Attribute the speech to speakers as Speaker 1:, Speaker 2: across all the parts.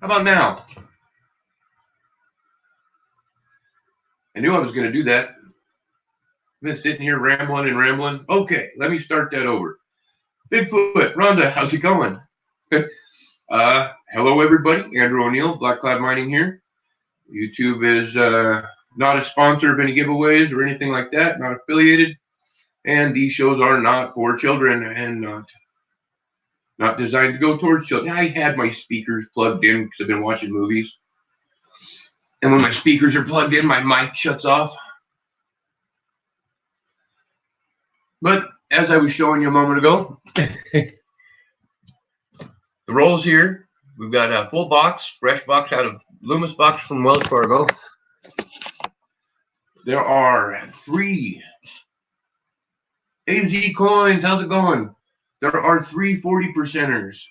Speaker 1: How about now? I knew I was going to do that. I've been sitting here rambling and rambling. Okay, let me start that over. Bigfoot, Rhonda, how's it going? Hello, everybody. Andrew O'Neill, Black Cloud Mining here. YouTube is not a sponsor of any giveaways or anything like that, not affiliated. And these shows are not for children and not designed to go towards children. I had my speakers plugged in because I've been watching movies. And when my speakers are plugged in, my mic shuts off. But as I was showing you a moment ago, the rolls here, we've got a full box, fresh box out of Loomis box from Wells Fargo. There are 3 AZ coins. How's it going? There are 3 40%ers,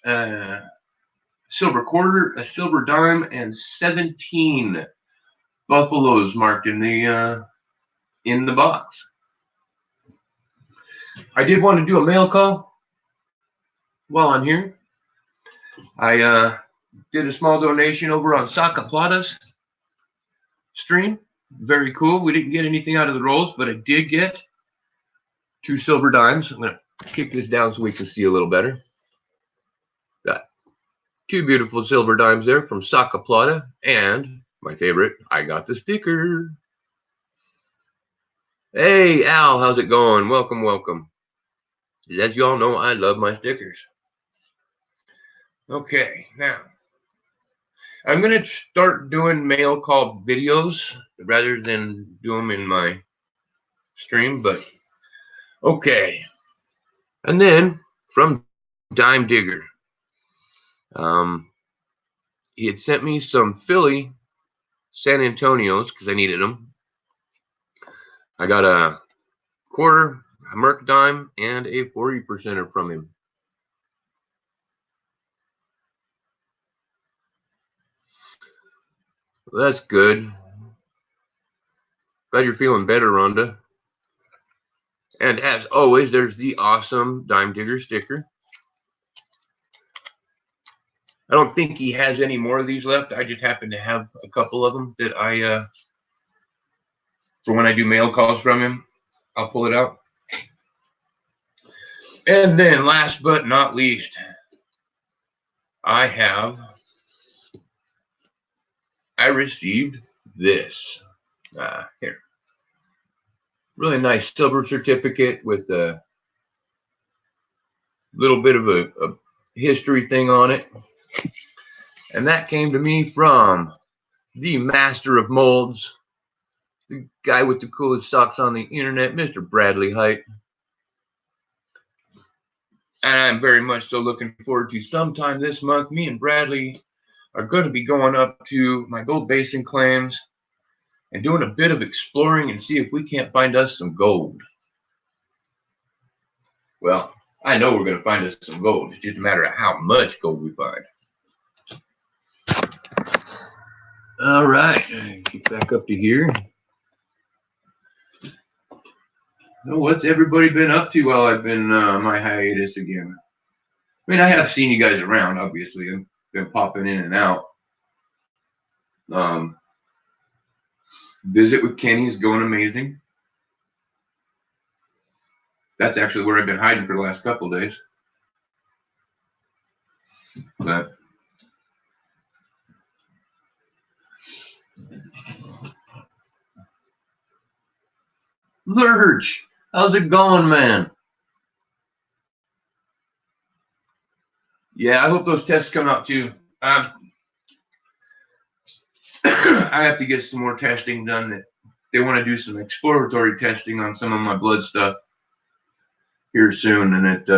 Speaker 1: silver quarter, a silver dime, and 17 buffaloes marked in the box. I did want to do a mail call while I'm here. I did a small donation over on Saka Plata's stream. Very cool. We didn't get anything out of the rolls, but I did get 2 silver dimes. I'm going to kick this down so we can see a little better. Got 2 beautiful silver dimes there from Saka Plata, and my favorite, I got the sticker. Hey, Al, how's it going? Welcome, welcome. As you all know, I love my stickers. Okay, now, I'm going to start doing mail call videos rather than do them in my stream, but okay. And then from Dime Digger, he had sent me some Philly San Antonios because I needed them. I got a quarter, a Merc dime, and a 40%er from him. Well, that's good. Glad you're feeling better, Rhonda. And as always, there's the awesome Dime Digger sticker. I don't think he has any more of these left. I just happen to have a couple of them that I, for when I do mail calls from him, I'll pull it out. And then last but not least, I received this. Here. Really nice silver certificate with a little bit of a history thing on it. And that came to me from the master of molds, the guy with the coolest socks on the internet, Mr. Bradley Height. And I'm very much so looking forward to sometime this month. Me and Bradley are going to be going up to my Gold Basin claims and doing a bit of exploring and see if we can't find us some gold. Well, I know we're going to find us some gold. It's just a matter of how much gold we find. All right, get back up to here. Now, what's everybody been up to while I've been my hiatus again? I mean, I have seen you guys around, obviously. I've been popping in and out. Visit with Kenny is going amazing. That's actually where I've been hiding for the last couple of days. But Lurch, how's it going, man? Yeah, I hope those tests come out too. I have to get some more testing done. That they want to do some exploratory testing on some of my blood stuff here soon, and it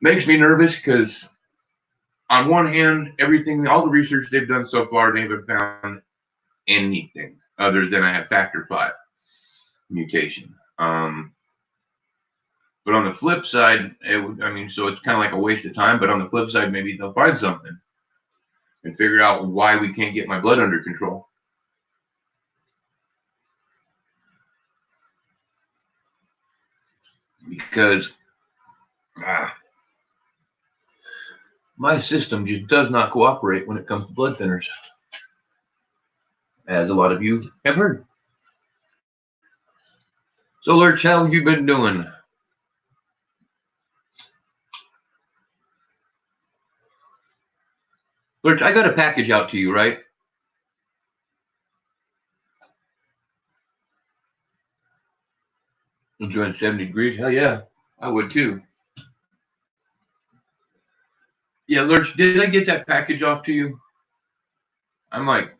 Speaker 1: makes me nervous because on one hand, all the research they've done so far, they haven't found anything other than I have factor 5 mutation. But on the flip side, so it's kind of like a waste of time. But on the flip side, maybe they'll find something and figure out why we can't get my blood under control. Because My system just does not cooperate when it comes to blood thinners, as a lot of you have heard. So, Lurch, how have you been doing? Lurch, I got a package out to you, right? Enjoying 70 degrees? Hell yeah, I would too. Yeah, Lurch, did I get that package off to you? I've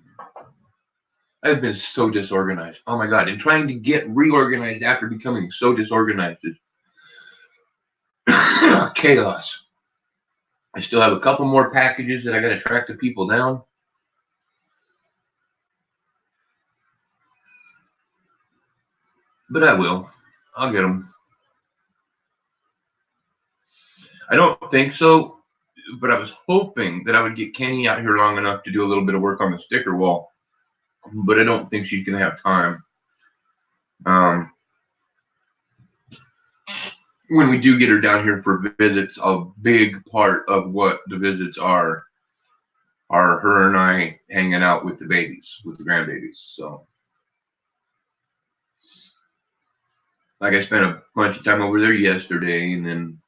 Speaker 1: been so disorganized. Oh my God. And trying to get reorganized after becoming so disorganized is chaos. I still have a couple more packages that I got to track the people down. But I will. I'll get them. I don't think so, but I was hoping that I would get Keni out here long enough to do a little bit of work on the sticker wall. But I don't think she's going to have time. When we do get her down here for visits, a big part of what the visits are her and I hanging out with the babies, with the grandbabies. So, like, I spent a bunch of time over there yesterday, and then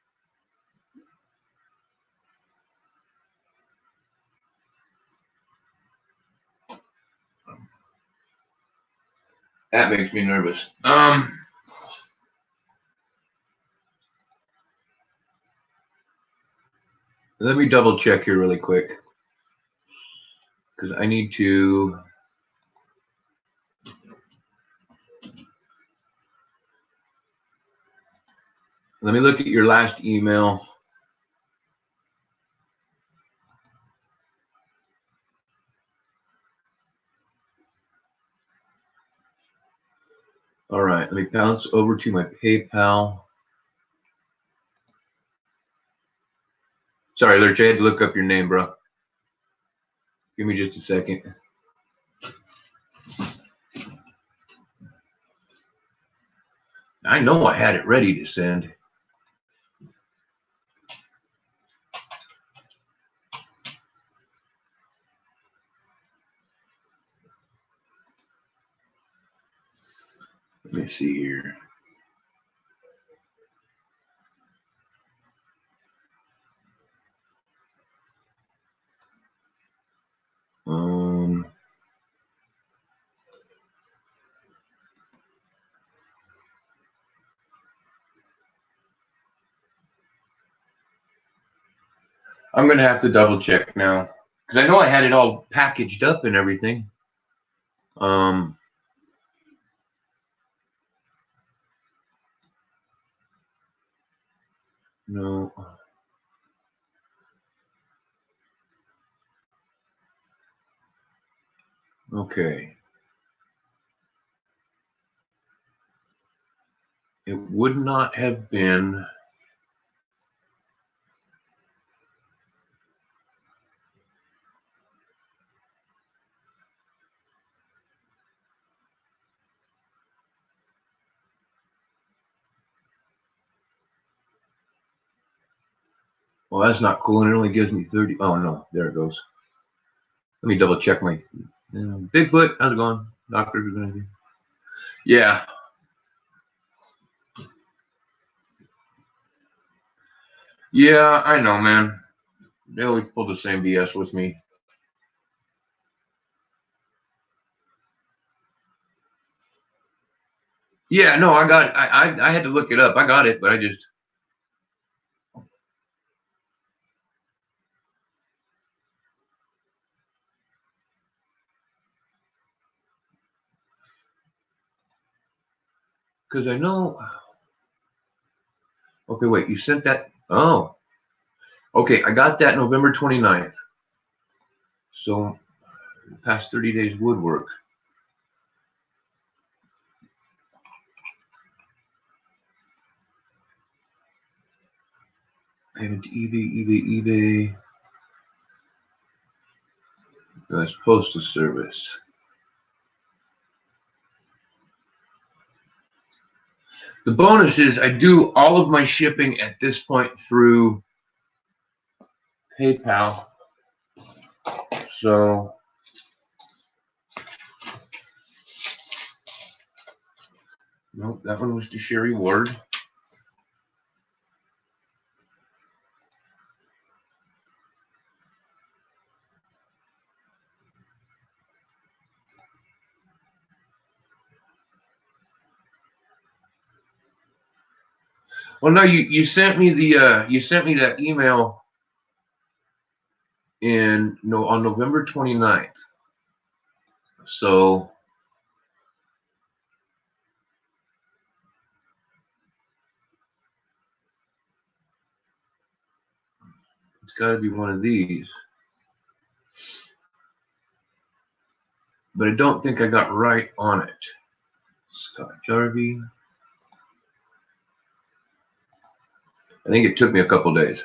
Speaker 1: that makes me nervous. Let me double check here really quick, because I need to. Let me look at your last email. All right, let me bounce over to my PayPal. Sorry, Lurch, I had to look up your name, bro. Give me just a second. I know I had it ready to send. Let me see here. I'm going to have to double check now, because I know I had it all packaged up and everything. No. Okay. It would not have been. Well, that's not cool, and it only gives me 30. Oh, no, there it goes. Let me double check my Bigfoot. How's it going, Doctor? Yeah. Yeah, I know, man. They always pull the same BS with me. Yeah, no, I got it. I had to look it up. I got it, but I just. Because I know. Okay, wait, you sent that. Oh. Okay, I got that November 29th. So, past 30 days woodwork. Payment to eBay. That's postal service. The bonus is I do all of my shipping at this point through PayPal. So nope, that one was to Sherry Ward. Well, no, you sent me the you sent me that email on November 29th. So it's got to be one of these. But I don't think I got right on it. Scott Jarvie. I think it took me a couple days.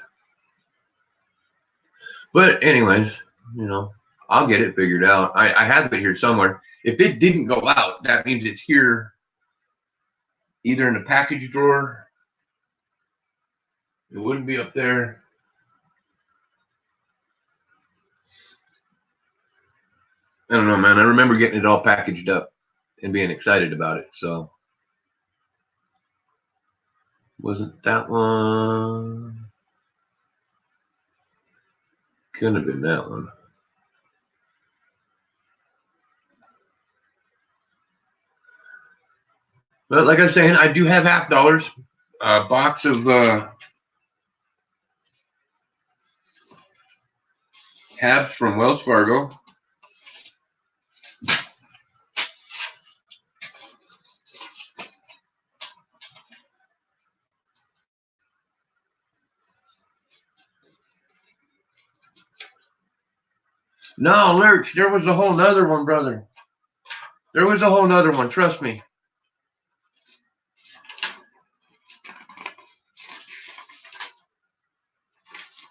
Speaker 1: But anyways, you know, I'll get it figured out. I have it here somewhere. If it didn't go out, that means it's here either in the package drawer. It wouldn't be up there. I don't know, man. I remember getting it all packaged up and being excited about it. So wasn't that one? Couldn't have been that one. But like I was saying, I do have $50. A box of tabs from Wells Fargo. No, Lurch, there was a whole nother one, brother. There was a whole nother one, trust me.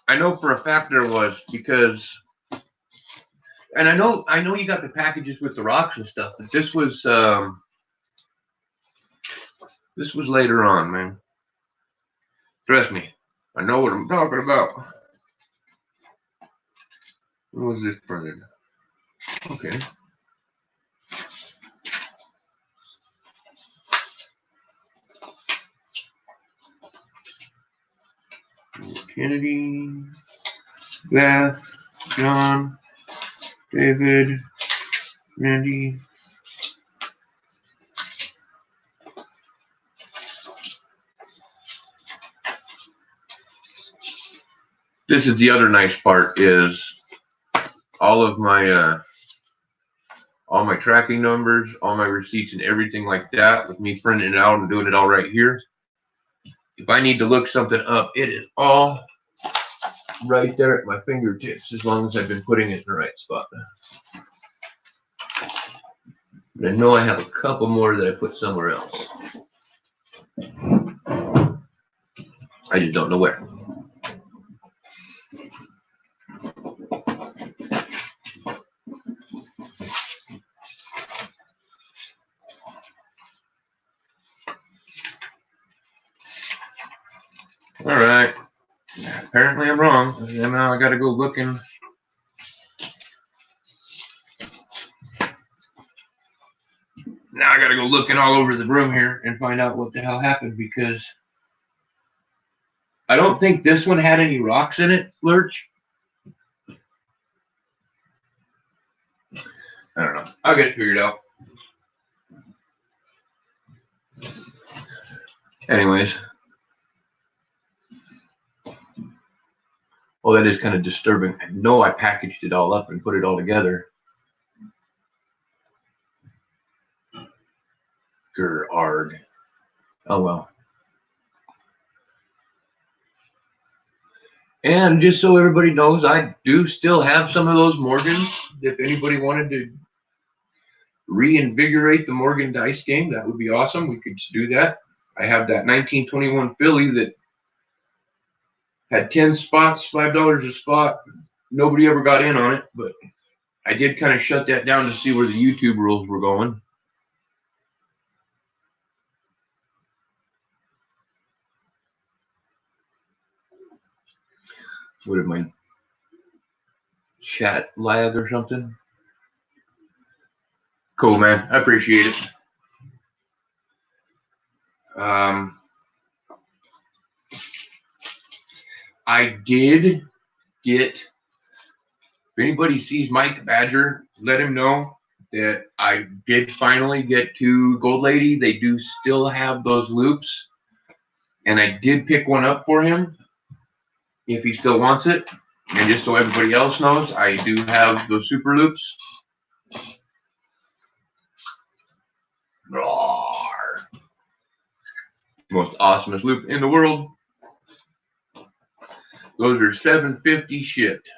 Speaker 1: I know for a fact there was, because, and I know you got the packages with the rocks and stuff, but this was later on, man. Trust me, I know what I'm talking about. When was this printed? Okay. Kennedy, Beth, John, David, Randy. This is the other nice part, is all of my all my tracking numbers, all my receipts and everything like that, with me printing it out and doing it all right here. If I need to look something up, it is all right there at my fingertips, as long as I've been putting it in the right spot. But I know I have a couple more that I put somewhere else. I just don't know where. All right. Apparently I'm wrong. Now I got to go looking. Now I got to go looking all over the room here and find out what the hell happened, because I don't think this one had any rocks in it, Lurch. I don't know. I'll get it figured out. Anyways. Well, that is kind of disturbing. I know I packaged it all up and put it all together. Arg. Oh well. And just so everybody knows, I do still have some of those Morgans. If anybody wanted to reinvigorate the Morgan dice game, that would be awesome. We could do that. I have that 1921 Philly that had 10 spots, $5 a spot. Nobody ever got in on it, but I did kind of shut that down to see where the YouTube rules were going. What am I? chat lag or something. Cool, man. I appreciate it. I did get, if anybody sees Mike Badger, let him know that I did finally get to Gold Lady. They do still have those loops. And I did pick one up for him if he still wants it. And just so everybody else knows, I do have those Soooper Loupes. Roar. Most awesomest loop in the world. Those are $7.50 shipped.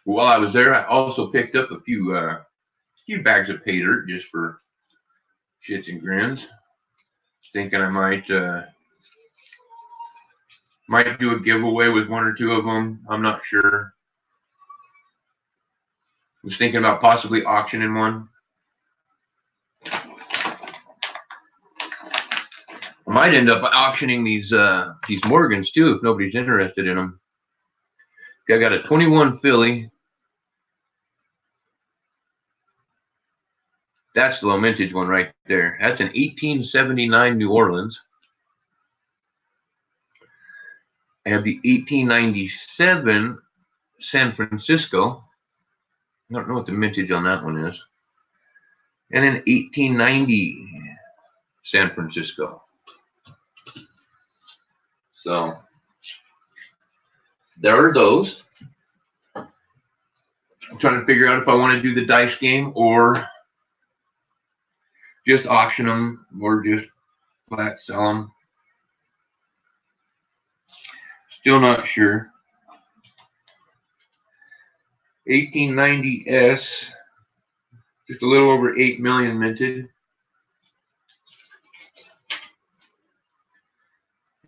Speaker 1: While I was there, I also picked up a few bags of pay dirt just for shits and grins. Thinking I might do a giveaway with one or two of them. I'm not sure. Was thinking about possibly auctioning one. I might end up auctioning these Morgans too if nobody's interested in them. I got a 21 Philly. That's the low mintage one right there. That's an 1879 New Orleans. I have the 1897 San Francisco. I don't know what the mintage on that one is. And then 1890 San Francisco. So there are those. I'm trying to figure out if I want to do the dice game or just auction them or just flat sell them. Still not sure. 1890S, just a little over 8 million minted.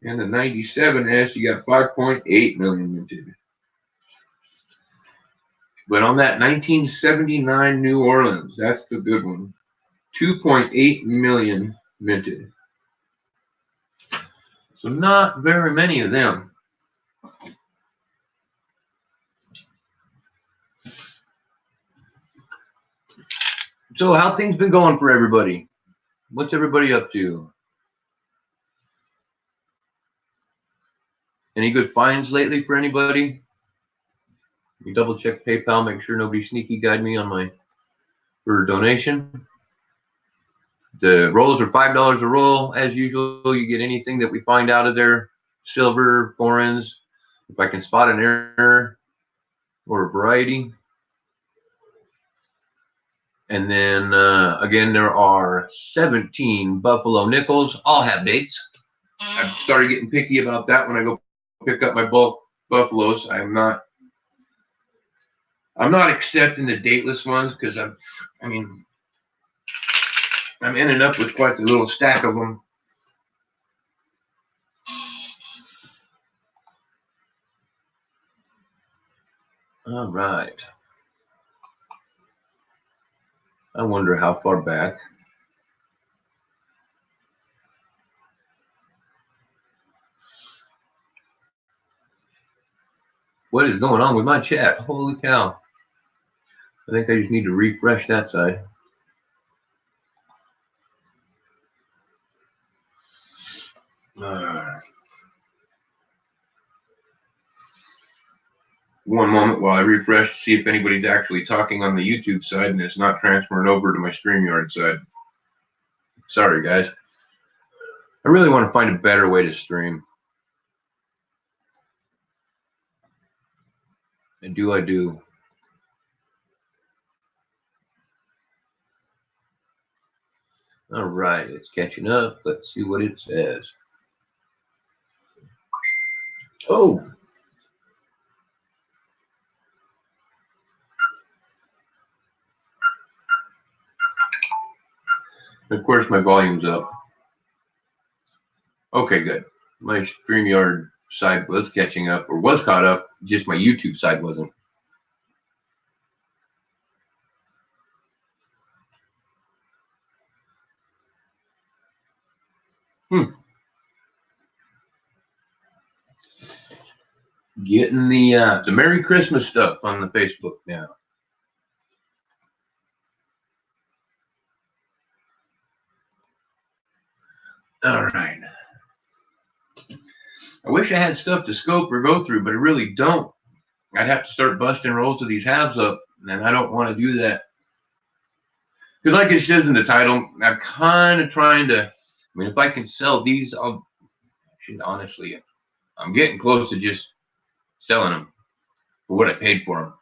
Speaker 1: And the 97S, you got 5.8 million minted. But on that 1979 New Orleans, that's the good one. 2.8 million minted. So not very many of them. So how things been going for everybody? What's everybody up to? Any good finds lately for anybody? You double check PayPal, make sure nobody sneaky guide me on my for donation. The rolls are $5 a roll. As usual, you get anything that we find out of there. Silver, foreigns, if I can spot an error or a variety. And then again, there are 17 Buffalo nickels. All have dates. I've started getting picky about that when I go pick up my bulk buffaloes. I'm not accepting the dateless ones because I'm ending up with quite a little stack of them. All right. I wonder how far back. What is going on with my chat? Holy cow. I think I just need to refresh that side. One moment while I refresh to see if anybody's actually talking on the YouTube side and it's not transferring over to my StreamYard side. Sorry, guys. I really want to find a better way to stream. And I do. All right, it's catching up. Let's see what it says. Oh. Of course, my volume's up. Okay, good. My StreamYard side was catching up, or was caught up. Just my YouTube side wasn't. Getting the Merry Christmas stuff on the Facebook now. All right. I wish I had stuff to scope or go through, but I really don't. I'd have to start busting rolls of these halves up, and I don't want to do that. Because like it says in the title, I'm kind of trying to, I mean, if I can sell these, honestly, I'm getting close to just selling them for what I paid for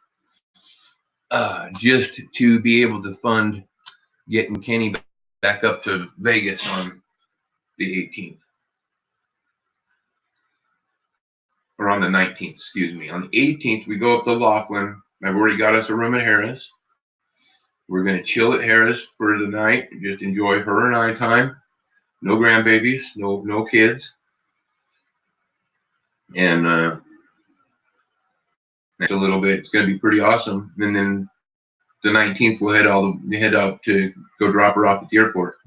Speaker 1: them. Just to be able to fund getting Kenny back up to Vegas on the 18th. Or on the 19th, excuse me. On the 18th, we go up to Laughlin. I've already got us a room at Harris. We're going to chill at Harris for the night, just enjoy her and I time. No grandbabies, no kids. And next a little bit, it's going to be pretty awesome. And then the 19th, we'll head out to go drop her off at the airport.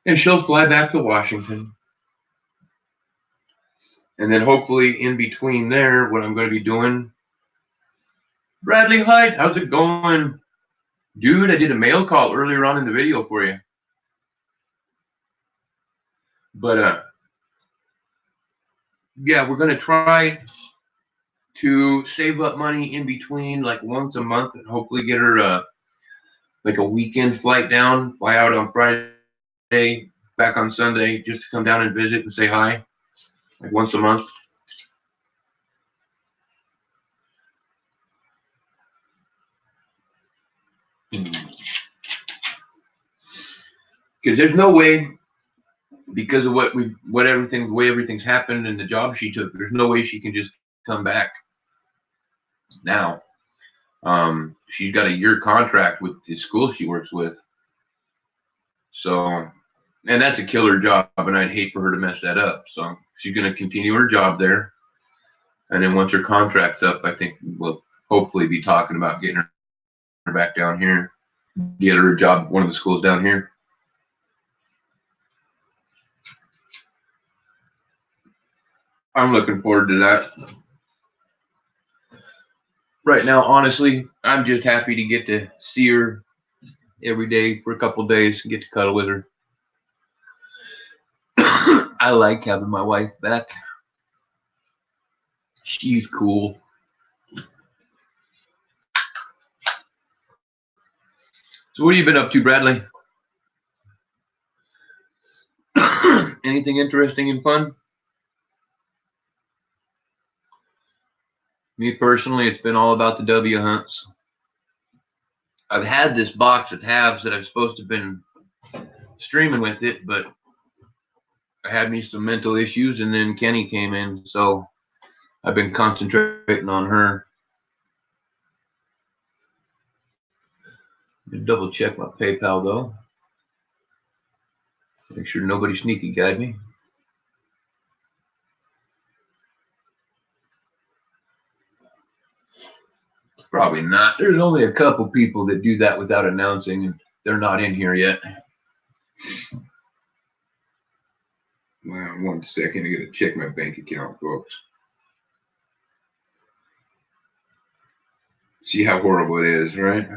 Speaker 1: And she'll fly back to Washington. And then hopefully in between there, what I'm going to be doing, Bradley Hyde, how's it going? Dude, I did a mail call earlier on in the video for you. But yeah, we're going to try to save up money in between, like once a month, and hopefully get her like a weekend flight down, fly out on Friday, back on Sunday, just to come down and visit and say hi, like once a month. Because there's no way, because of the way everything's happened and the job she took, there's no way she can just come back now. She's got a year contract with the school she works with. So, and that's a killer job, and I'd hate for her to mess that up. So she's going to continue her job there. And then once her contract's up, I think we'll hopefully be talking about getting her back down here, get her a job at one of the schools down here. I'm looking forward to that. Right now, honestly, I'm just happy to get to see her every day for a couple days and get to cuddle with her. I like having my wife back. She's cool. So what have you been up to, Bradley? Anything interesting and fun? Me personally, it's been all about the W hunts. I've had this box of halves that I'm supposed to have been streaming with it, but I had me some mental issues, and then Kenny came in, so I've been concentrating on her. Double check my PayPal though. Make sure nobody sneaky guide me. Probably not. There's only a couple people that do that without announcing, and they're not in here yet. Well, 1 second, I gotta check my bank account, folks. See how horrible it is, right?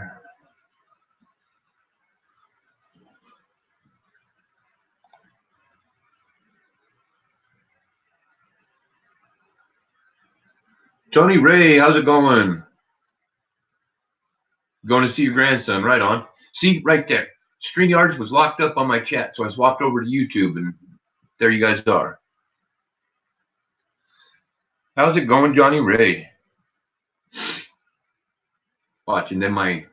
Speaker 1: Tony Ray, how's it going? Going to see your grandson, right on. See, right there. StreamYards was locked up on my chat, so I swapped over to YouTube, and there you guys are. How's it going, Johnny Ray? Watch, and then my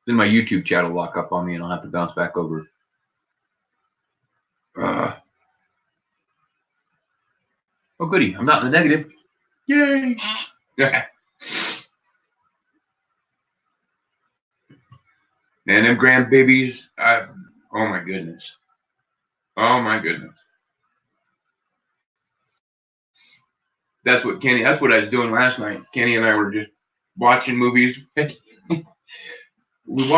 Speaker 1: YouTube chat will lock up on me, and I'll have to bounce back over. Oh, goody. I'm not in the negative. Yay. And them grandbabies, oh my goodness. Oh my goodness. That's what I was doing last night. Kenny and I were just watching movies. We were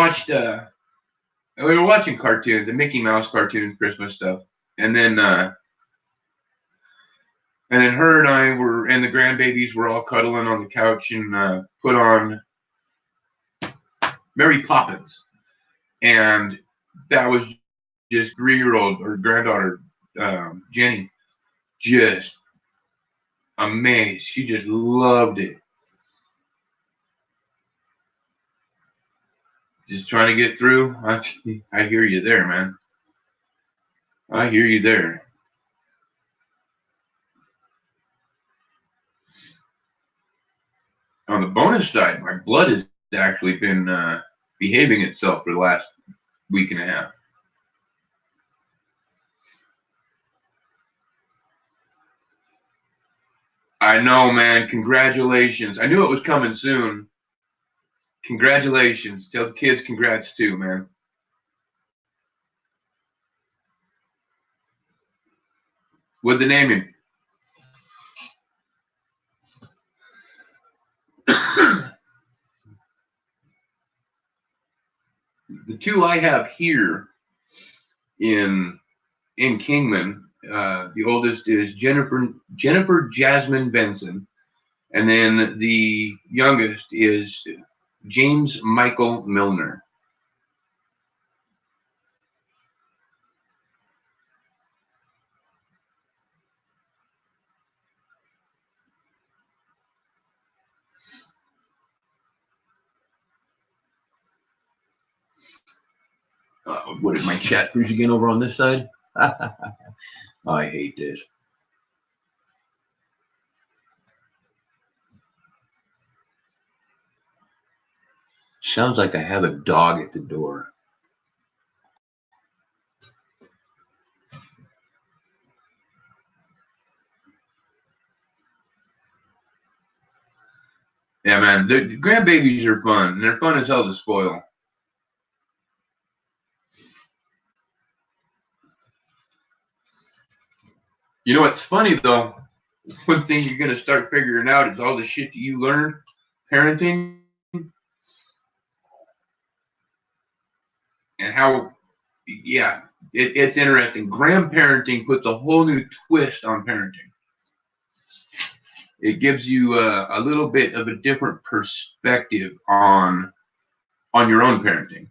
Speaker 1: watching cartoons, the Mickey Mouse cartoon, Christmas stuff. And then And then her and I were, and the grandbabies were all cuddling on the couch and put on Mary Poppins. And that was just 3-year-old or granddaughter, Jenny, just amazed. She just loved it. Just trying to get through. I hear you there, man. I hear you there. On the bonus side, my blood has actually been behaving itself for the last week and a half. I know, man. Congratulations. I knew it was coming soon. Congratulations. Tell the kids congrats too, man. What'd they name him? The two I have here in Kingman, the oldest is Jennifer Jasmine Benson, and then the youngest is James Michael Milner. What did my chat freeze again over on this side? I hate this. Sounds like I have a dog at the door. Yeah, man, the grandbabies are fun. They're fun as hell to spoil. You know what's funny though? One thing you're gonna start figuring out is all the shit that you learn parenting and how, yeah, it's interesting. Grandparenting puts a whole new twist on parenting. It gives you a little bit of a different perspective on your own parenting.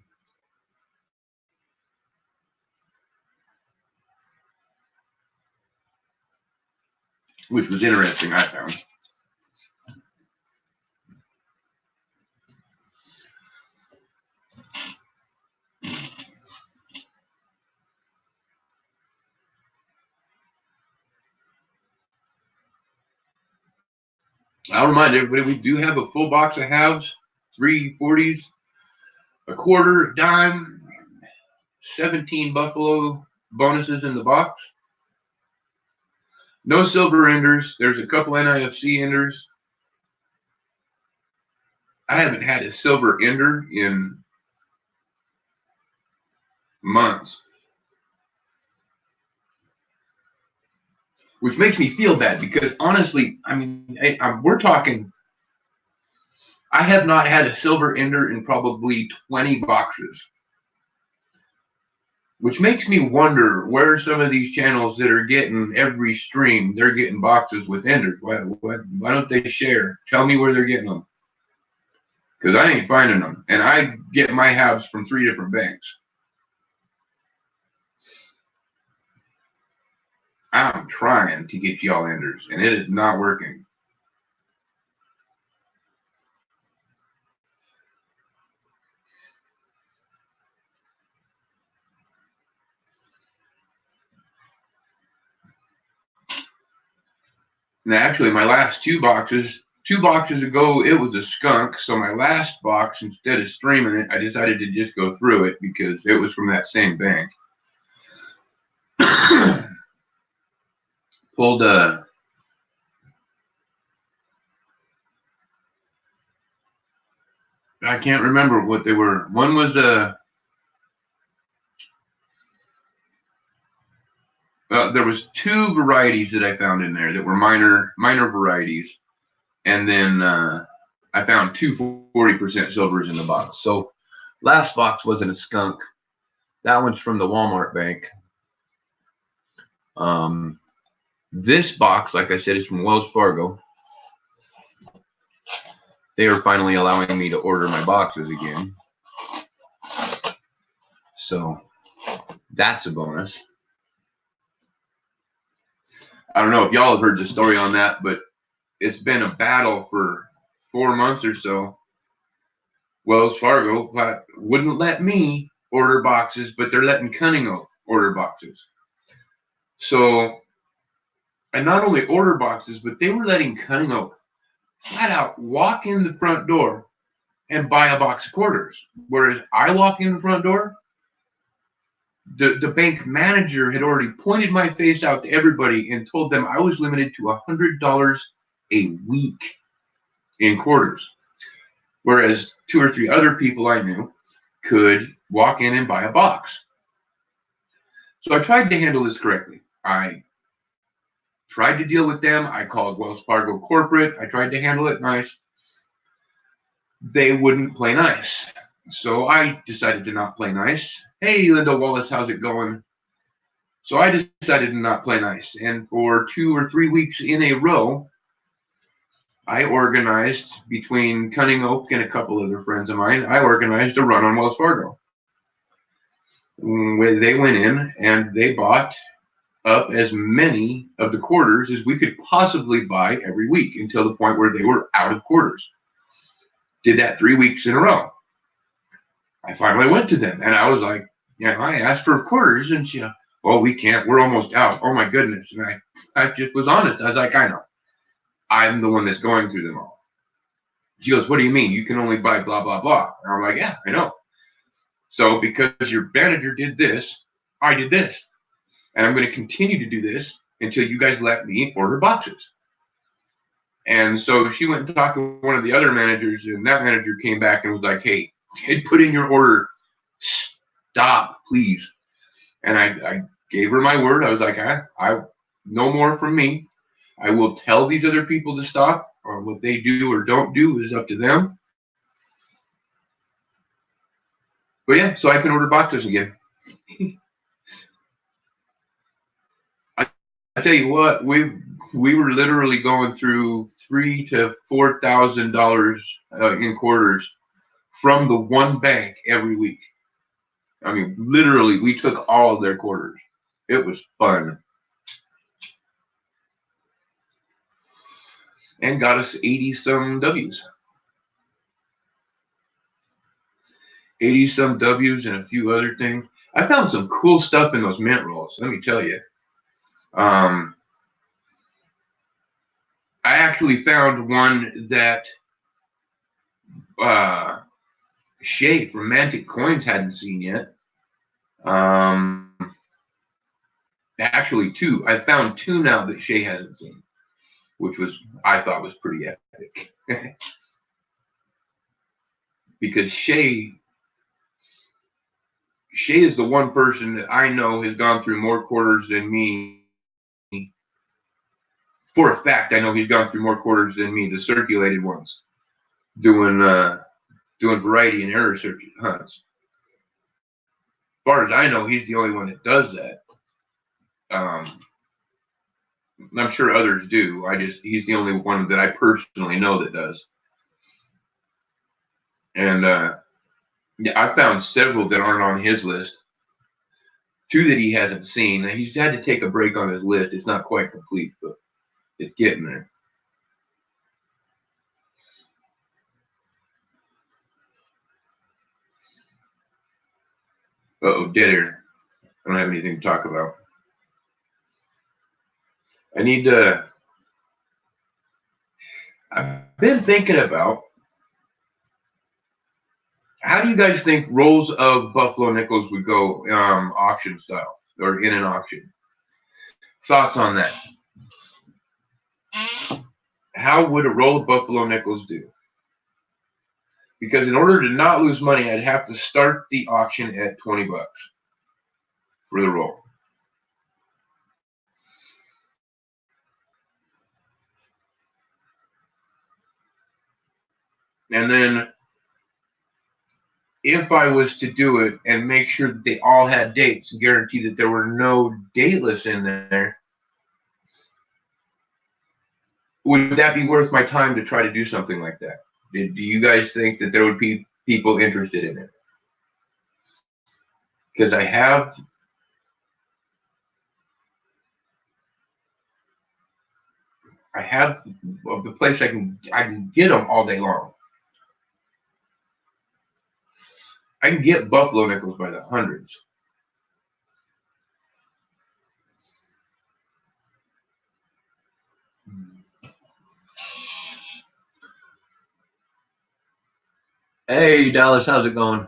Speaker 1: Which was interesting, I found. I'll remind everybody we do have a full box of halves, 3 40s, a quarter, dime, 17 Buffalo bonuses in the box. No silver enders. There's a couple NIFC enders. I haven't had a silver ender in months, which makes me feel bad because honestly, I mean, we're talking, I have not had a silver ender in probably 20 boxes, which makes me wonder where some of these channels that are getting every stream, they're getting boxes with enders. Why don't they share? Tell me where they're getting them. Because I ain't finding them. And I get my halves from 3 different banks. I'm trying to get y'all enders, and it is not working. Now, actually, my last 2 boxes ago, it was a skunk. So my last box, instead of streaming it, I decided to just go through it because it was from that same bank. Pulled I can't remember what they were. One was there was 2 varieties that I found in there that were minor varieties, and then I found 2 40% silvers in the box. So last box wasn't a skunk. That one's from the Walmart bank. This box, like I said, is from Wells Fargo. They are finally allowing me to order my boxes again. So that's a bonus. I don't know if y'all have heard the story on that, but it's been a battle for 4 months or so. Wells Fargo wouldn't let me order boxes, but they're letting Cunningham order boxes. So I not only order boxes, but they were letting Cunningham flat out walk in the front door and buy a box of quarters. Whereas I walk in the front door, the bank manager had already pointed my face out to everybody and told them I was limited to $100 a week in quarters. Whereas 2 or 3 other people I knew could walk in and buy a box. So I tried to handle this correctly. I tried to deal with them. I called Wells Fargo corporate. I tried to handle it nice. They wouldn't play nice. So I decided to not play nice. Hey, Linda Wallace, how's it going? So I decided to not play nice. And for 2 or 3 weeks in a row, I organized, between Cunning Oak and a couple other friends of mine, I organized a run on Wells Fargo. They went in and they bought up as many of the quarters as we could possibly buy every week until the point where they were out of quarters. Did that 3 weeks in a row. I finally went to them and I was like, yeah, I asked for quarters and she, well, we can't, we're almost out. Oh my goodness. And I just was honest. I was like, I know. I'm the one that's going through them all. She goes, what do you mean? You can only buy blah, blah, blah. And I'm like, yeah, I know. So because your manager did this, I did this. And I'm going to continue to do this until you guys let me order boxes. And so she went and talked to one of the other managers, and that manager came back and was like, hey, put in your order. Stop, please. And I gave her my word. I was like, I no more from me. I will tell these other people to stop, or what they do or don't do is up to them. But yeah, so I can order boxes again. I tell you what, we were literally going through $3,000 to $4,000 in quarters from the one bank every week. I mean, literally, we took all of their quarters. It was fun. And got us 80-some W's. 80-some W's and a few other things. I found some cool stuff in those mint rolls, let me tell you. I actually found one that Shay from Mantic Coins hadn't seen yet. Actually 2. I found 2 now that Shay hasn't seen, which I thought was pretty epic. Because Shay is the one person that I know has gone through more quarters than me. For a fact, I know he's gone through more quarters than me, the circulated ones, doing variety and error search hunts. As far as I know, he's the only one that does that. I'm sure others do. He's the only one that I personally know that does. And yeah, I found several that aren't on his list. 2 that he hasn't seen. He's had to take a break on his list. It's not quite complete, but it's getting there. Uh-oh, dead air. I don't have anything to talk about. I've been thinking about, how do you guys think rolls of Buffalo nickels would go auction style or in an auction? Thoughts on that? How would a roll of Buffalo nickels do? Because in order to not lose money, I'd have to start the auction at $20 for the roll. And then if I was to do it and make sure that they all had dates and guarantee that there were no dateless in there, would that be worth my time to try to do something like that? Do you guys think that there would be people interested in it? Because I have the place I can get them all day long. I can get buffalo nickels by the hundreds. Hey Dallas, how's it going?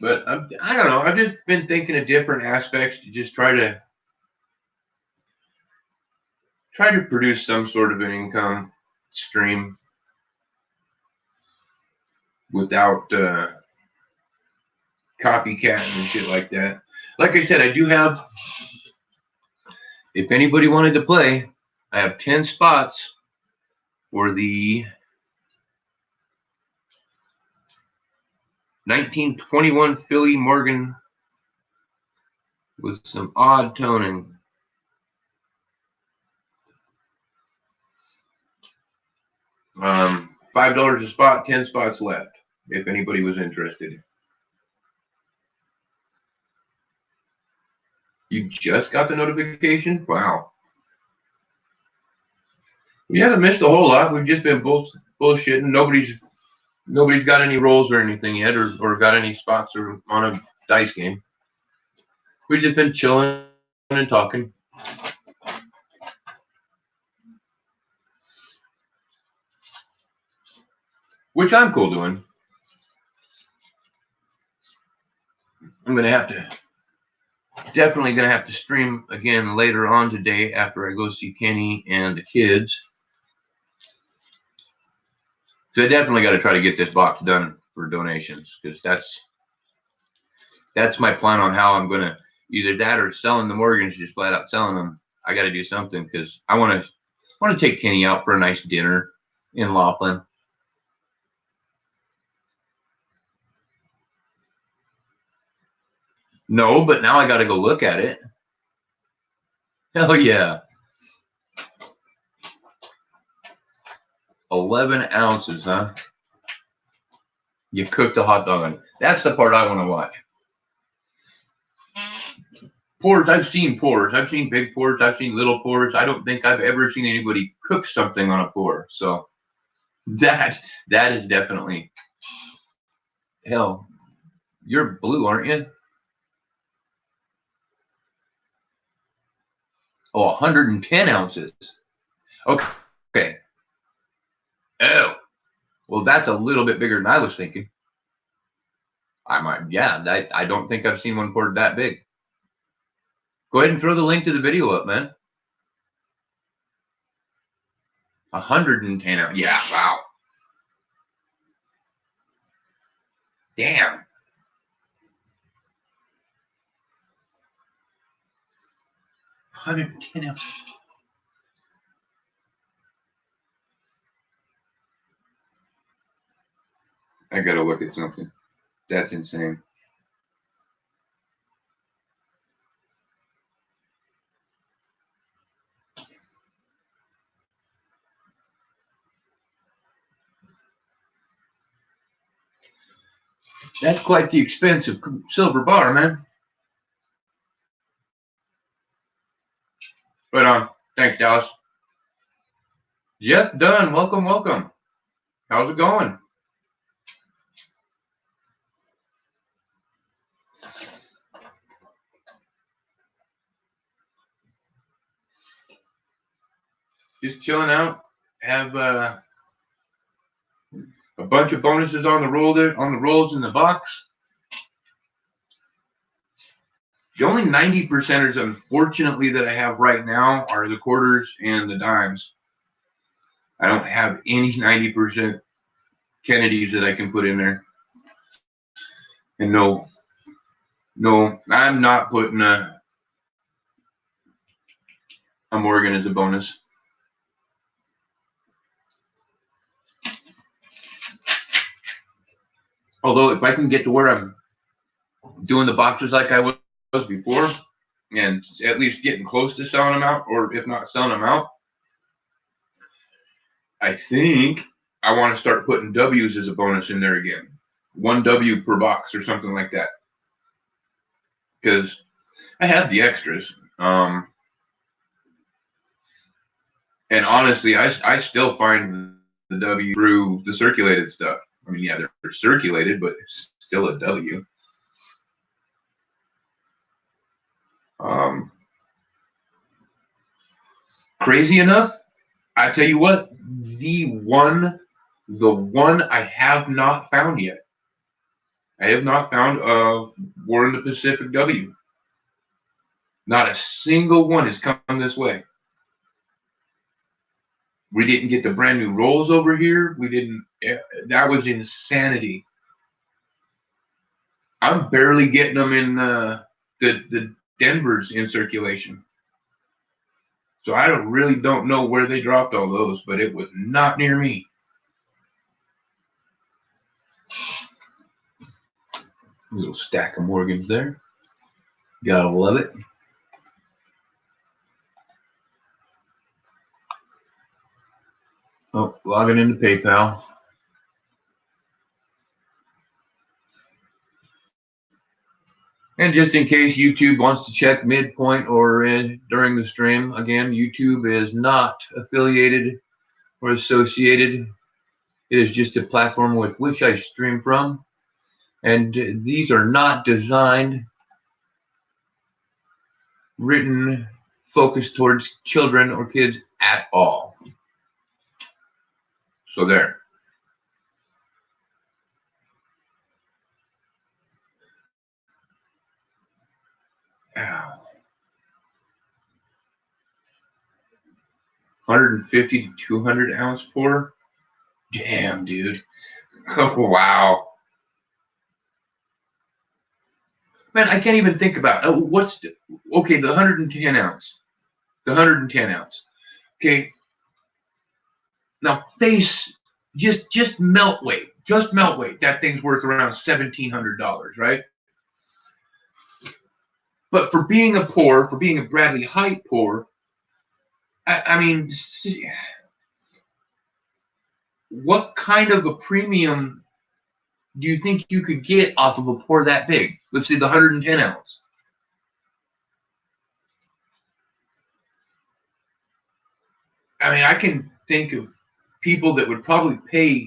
Speaker 1: But I don't know. I've just been thinking of different aspects to just try to produce some sort of an income stream without copycat and shit like that. Like I said, I do have, if anybody wanted to play, I have 10 spots for the 1921 Philly Morgan with some odd toning. $5 a spot, 10 spots left, if anybody was interested. You just got the notification? Wow. We haven't missed a whole lot. We've just been bullshitting. Nobody's got any rolls or anything yet, or got any spots or on a dice game. We've just been chilling and talking. Which I'm cool doing. I'm definitely gonna have to stream again later on today after I go see Kenny and the kids. So I definitely got to try to get this box done for donations, because that's my plan on how I'm gonna, either that or selling the Morgans, just flat out selling them. I got to do something, because I want to take Kenny out for a nice dinner in Laughlin. No, but now I got to go look at it. Hell yeah. 11 ounces, huh? You cooked a hot dog on it. That's the part I want to watch. Pours, I've seen pours. I've seen big pours. I've seen little pours. I don't think I've ever seen anybody cook something on a pour. So that is definitely, hell, you're blue, aren't you? Oh, 110 ounces. Okay. Oh, well, that's a little bit bigger than I was thinking. I don't think I've seen one poured that big. Go ahead and throw the link to the video up, man. 110 ounces. Yeah, wow. Damn. 110 ounces. I gotta look at something. That's insane. That's quite the expensive silver bar, man. But thanks, Dallas. Jeff Dunn, welcome. How's it going? Just chilling out. Have a bunch of bonuses on the roll there, on the rolls in the box. The only 90%ers, unfortunately, that I have right now are the quarters and the dimes. I don't have any 90% Kennedys that I can put in there. And no, I'm not putting a Morgan as a bonus. Although if I can get to where I'm doing the boxes like I was before, and at least getting close to selling them out, or if not selling them out, I think I want to start putting W's as a bonus in there again. 1 W per box or something like that. Because I have the extras. And honestly, I still find the W through the circulated stuff. I mean, yeah, they're circulated, but it's still a W. Crazy enough, I tell you what, the one I have not found yet. I have not found a War in the Pacific W. Not a single one has come this way. We didn't get the brand new rolls over here. We didn't. That was insanity. I'm barely getting them in the Denvers in circulation. So I really don't know where they dropped all those, but it was not near me. A little stack of Morgans there. Gotta love it. Oh, logging into PayPal. And just in case YouTube wants to check midpoint or during the stream, again, YouTube is not affiliated or associated. It is just a platform with which I stream from. And these are not designed, written, focused towards children or kids at all. So there. Ow. 150 to 200 ounce pour. Damn, dude. Oh, wow. Man, I can't even think about okay, the 110 ounce. The 110 ounce. Okay. Now face just melt weight. Just melt weight. That thing's worth around $1,700, right? But for being a pour, for being a Bradley Height pour, I mean, what kind of a premium do you think you could get off of a pour that big? Let's say the 110 ounce. I mean, I can think of people that would probably pay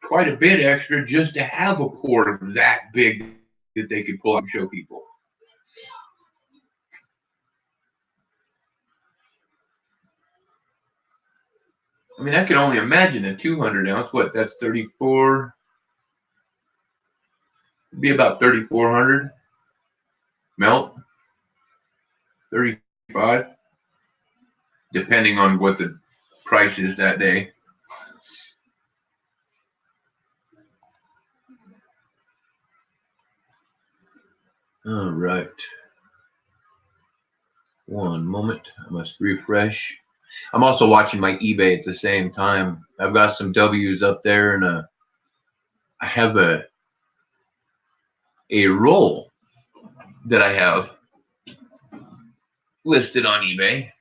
Speaker 1: quite a bit extra just to have a pour that big that they could pull out and show people. I mean, I can only imagine a 200 ounce. What? That's 34. It'd be about 3,400 melt. 35, depending on what the price is that day. All right. One moment. I must refresh. I'm also watching my eBay at the same time. I've got some W's up there, and I have a roll that I have listed on eBay.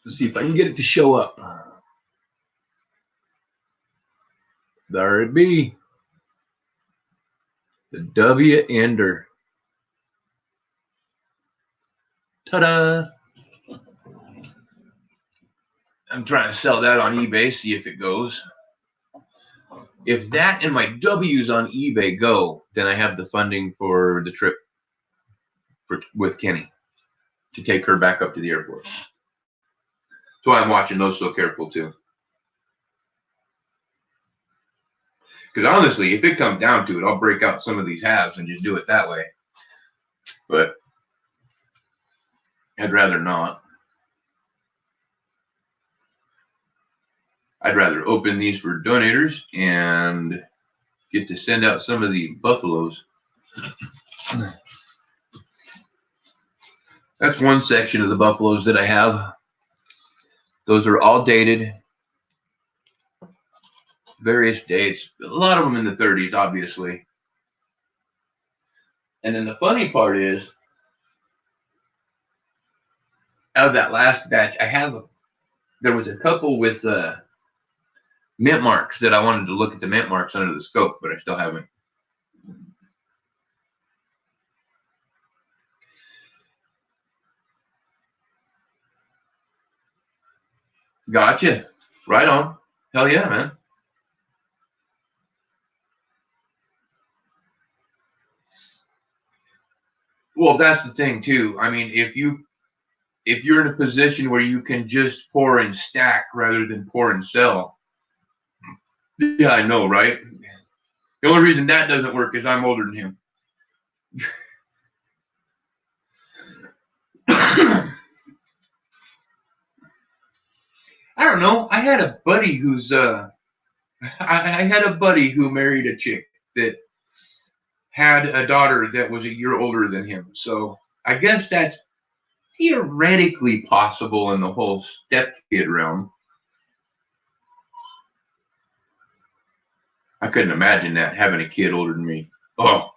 Speaker 1: Let's see if I can get it to show up. There it be. The W Ender. Ta-da! I'm trying to sell that on eBay, see if it goes. If that and my W's on eBay go, then I have the funding for the trip with Kenny to take her back up to the airport. So I'm watching those so careful too. Because honestly, if it comes down to it, I'll break out some of these halves and just do it that way. But I'd rather not. I'd rather open these for donators and get to send out some of the buffaloes. That's one section of the buffaloes that I have. Those are all dated. various dates. A lot of them in the 30s, obviously. And then the funny part is, out of that last batch, there was a couple with mint marks that I wanted to look at the mint marks under the scope, but I still haven't. Gotcha. Right on. Hell yeah, man. Well, that's the thing too. I mean, if you're in a position where you can just pour and stack rather than pour and sell, yeah, I know, right? The only reason that doesn't work is I'm older than him. I don't know. I had a buddy who's I had a buddy who married a chick that had a daughter that was a year older than him. So I guess that's theoretically possible in the whole stepkid realm. I couldn't imagine that, having a kid older than me. Oh,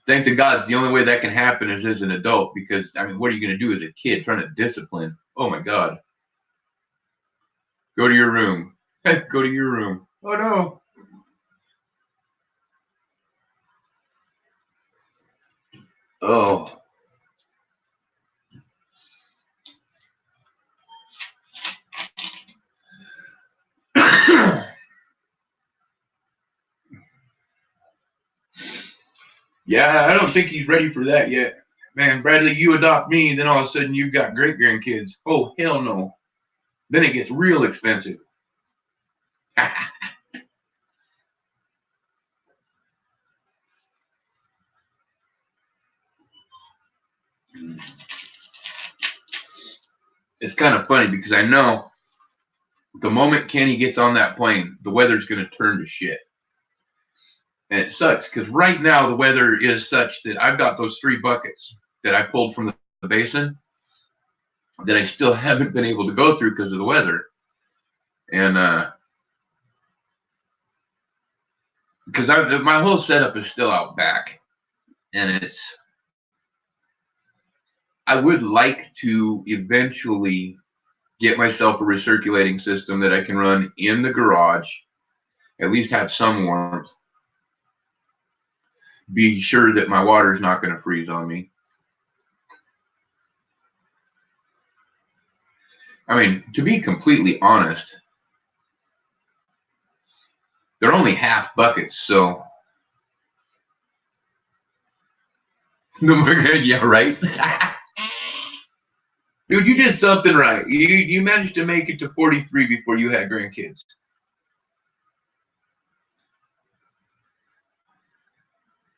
Speaker 1: thank to God, the only way that can happen is as an adult, because, I mean, what are you going to do as a kid trying to discipline? Oh, my God. Go to your room. Go to your room. Oh, no. Oh. Yeah, I don't think he's ready for that yet. Man, Bradley, you adopt me, then all of a sudden you've got great grandkids. Oh, hell no. Then it gets real expensive. It's kind of funny because I know the moment Kenny gets on that plane, the weather's going to turn to shit. And it sucks because right now the weather is such that I've got those 3 buckets that I pulled from the basin that I still haven't been able to go through because of the weather. And because my whole setup is still out back, and I would like to eventually get myself a recirculating system that I can run in the garage, at least have some warmth, be sure that my water is not going to freeze on me. I mean, to be completely honest, they're only half buckets, so no more good. Yeah, right. Dude, you did something right. You managed to make it to 43 before you had grandkids.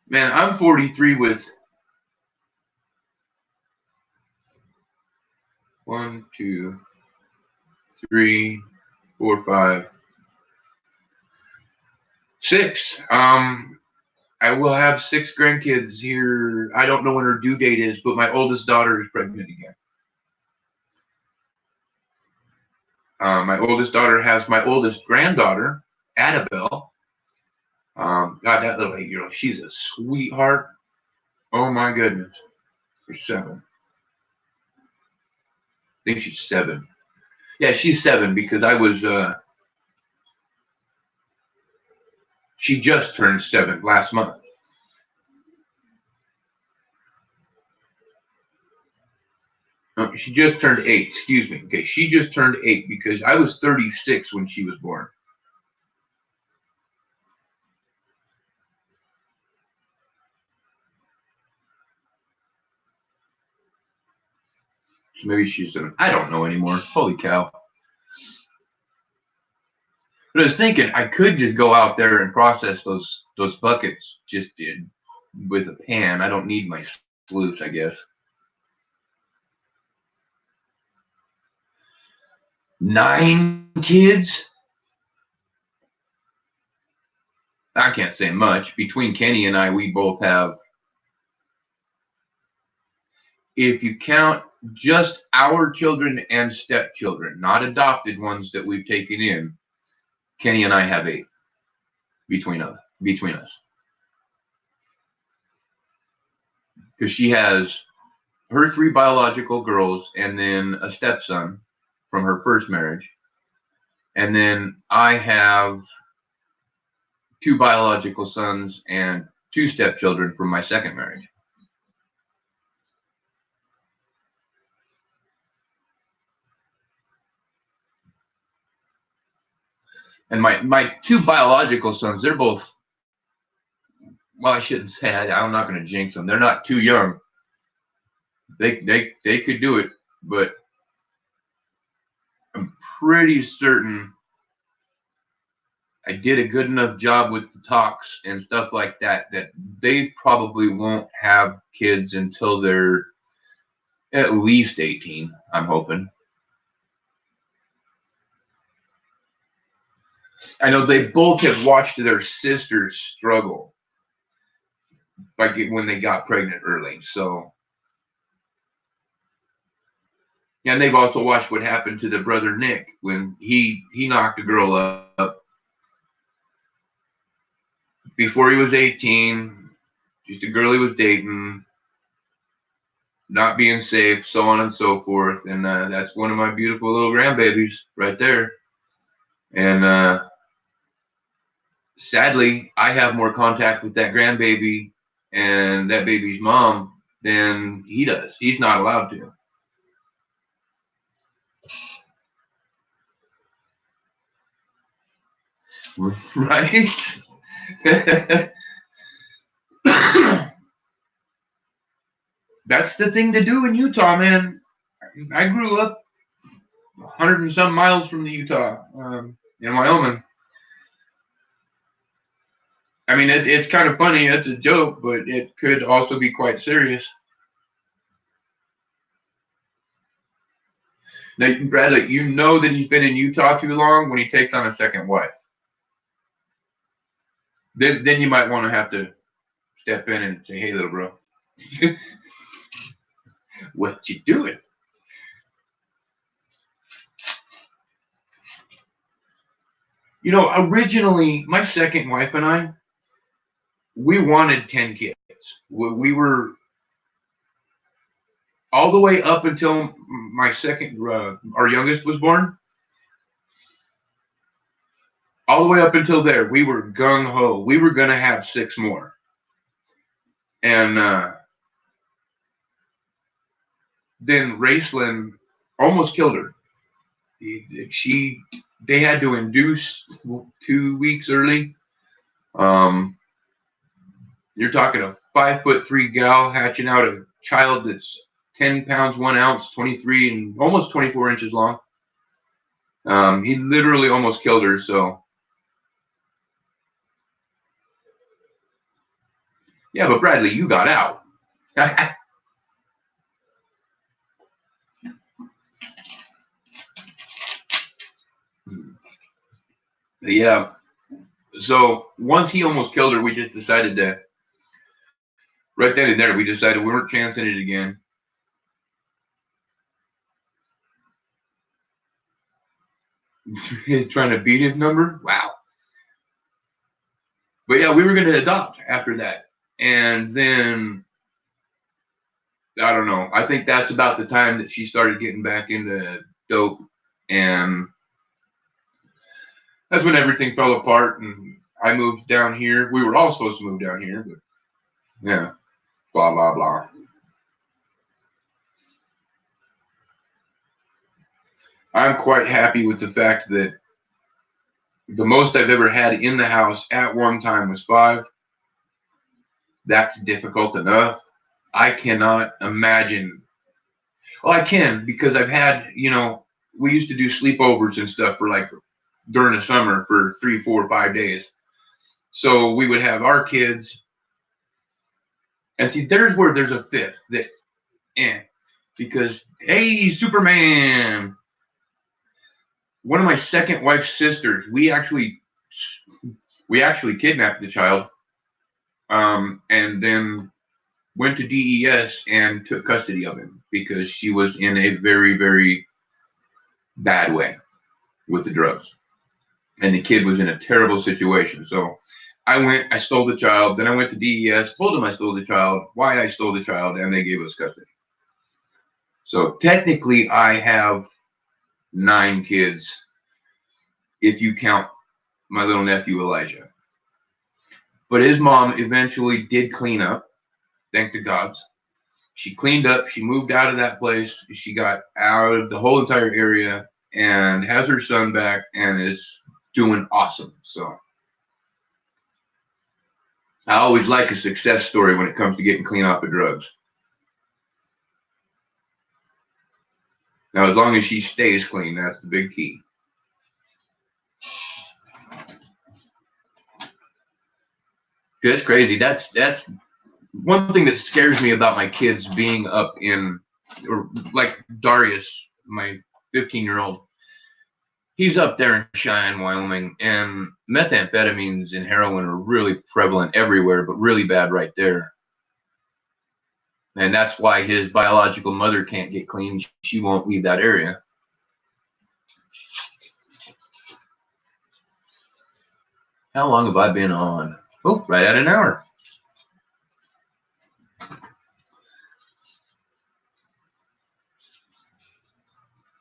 Speaker 1: Man, I'm 43 with 1, 2, 3, 4, 5, 6. I will have 6 grandkids here. I don't know when her due date is, but my oldest daughter is pregnant again. My oldest daughter has my oldest granddaughter, Annabelle. God, that little 8-year-old, she's a sweetheart. Oh my goodness. She's 7. I think she's 7. Yeah, she's 7 because I was, she just turned 7 last month. No, she just turned 8, excuse me. Okay, she just turned 8 because I was 36 when she was born. So maybe she's 7. I don't know anymore. Holy cow. But I was thinking I could just go out there and process those buckets just with a pan. I don't need my sloops, I guess. 9 kids? I can't say much. Between Keni and I, we both have, if you count just our children and stepchildren, not adopted ones that we've taken in. Keni and I have 8 between us. Because she has her 3 biological girls and then a stepson from her first marriage. And then I have 2 biological sons and 2 stepchildren from my second marriage. And my 2 biological sons, they're both, well, I shouldn't say, I'm not going to jinx them. They're not too young. They could do it, but I'm pretty certain I did a good enough job with the talks and stuff like that they probably won't have kids until they're at least 18, I'm hoping. I know they both have watched their sisters struggle when they got pregnant early. So, and they've also watched what happened to the brother Nick when he knocked a girl up before he was 18, just a girl he was dating, not being safe, so on and so forth. And that's one of my beautiful little grandbabies right there. And sadly, I have more contact with that grandbaby and that baby's mom than he does. He's not allowed to. Right? That's the thing to do in Utah, man. I grew up 100 and some miles from the Utah, in Wyoming. I mean, it's kind of funny. It's a joke, but it could also be quite serious. Now, Bradley, you know that he's been in Utah too long when he takes on a second wife. Then you might want to have to step in and say, "Hey, little bro, what you doing?" You know, originally, my second wife and I, we wanted 10 kids. We were all the way up until my second, our youngest was born. All the way up until there, we were gung ho. We were gonna have 6 more, and then Raceland almost killed her. They had to induce 2 weeks early. You're talking a 5'3" gal hatching out a child that's 10 pounds 1 ounce, 23 and almost 24 inches long. He literally almost killed her. So yeah, but Bradley, you got out. Yeah. So once he almost killed her, we just decided to, right then and there, we decided we weren't chancing it again. Trying to beat his number? Wow. But yeah, we were going to adopt after that. And then, I don't know. I think that's about the time that she started getting back into dope. And that's when everything fell apart. And I moved down here. We were all supposed to move down here. But yeah, blah, blah, blah. I'm quite happy with the fact that the most I've ever had in the house at one time was 5. That's difficult enough. I cannot imagine. Well, I can, because I've had, we used to do sleepovers and stuff for like during the summer for 3, 4, 5 days. So we would have our kids. And see, there's where there's a 5th that, because, hey, Superman. One of my second wife's sisters, we actually kidnapped the child, and then went to DES and took custody of him because she was in a very, very bad way with the drugs. And the kid was in a terrible situation. So I stole the child. Then I went to DES, told them I stole the child, why I stole the child, and they gave us custody. So technically, I have 9 kids if you count my little nephew, Elijah. But his mom eventually did clean up, thank the gods. She cleaned up. She moved out of that place. She got out of the whole entire area and has her son back and is doing awesome. So I always like a success story when it comes to getting clean off of drugs. Now, as long as she stays clean, that's the big key. That's crazy. That's one thing that scares me about my kids being up in, or like Darius, my 15-year-old. He's up there in Cheyenne, Wyoming, and methamphetamines and heroin are really prevalent everywhere, but really bad right there. And that's why his biological mother can't get clean. She won't leave that area. How long have I been on? Oh, right at an hour.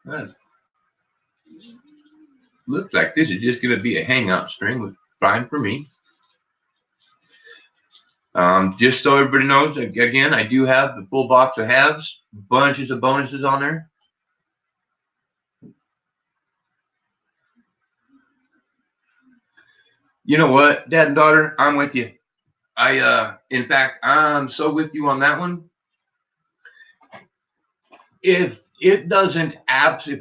Speaker 1: That looks like this is just going to be a hangout stream, which is fine for me. Just so everybody knows, again, I do have the full box of halves, bunches of bonuses on there. You know what, Dad and daughter, I'm with you. In fact, I'm so with you on that one. If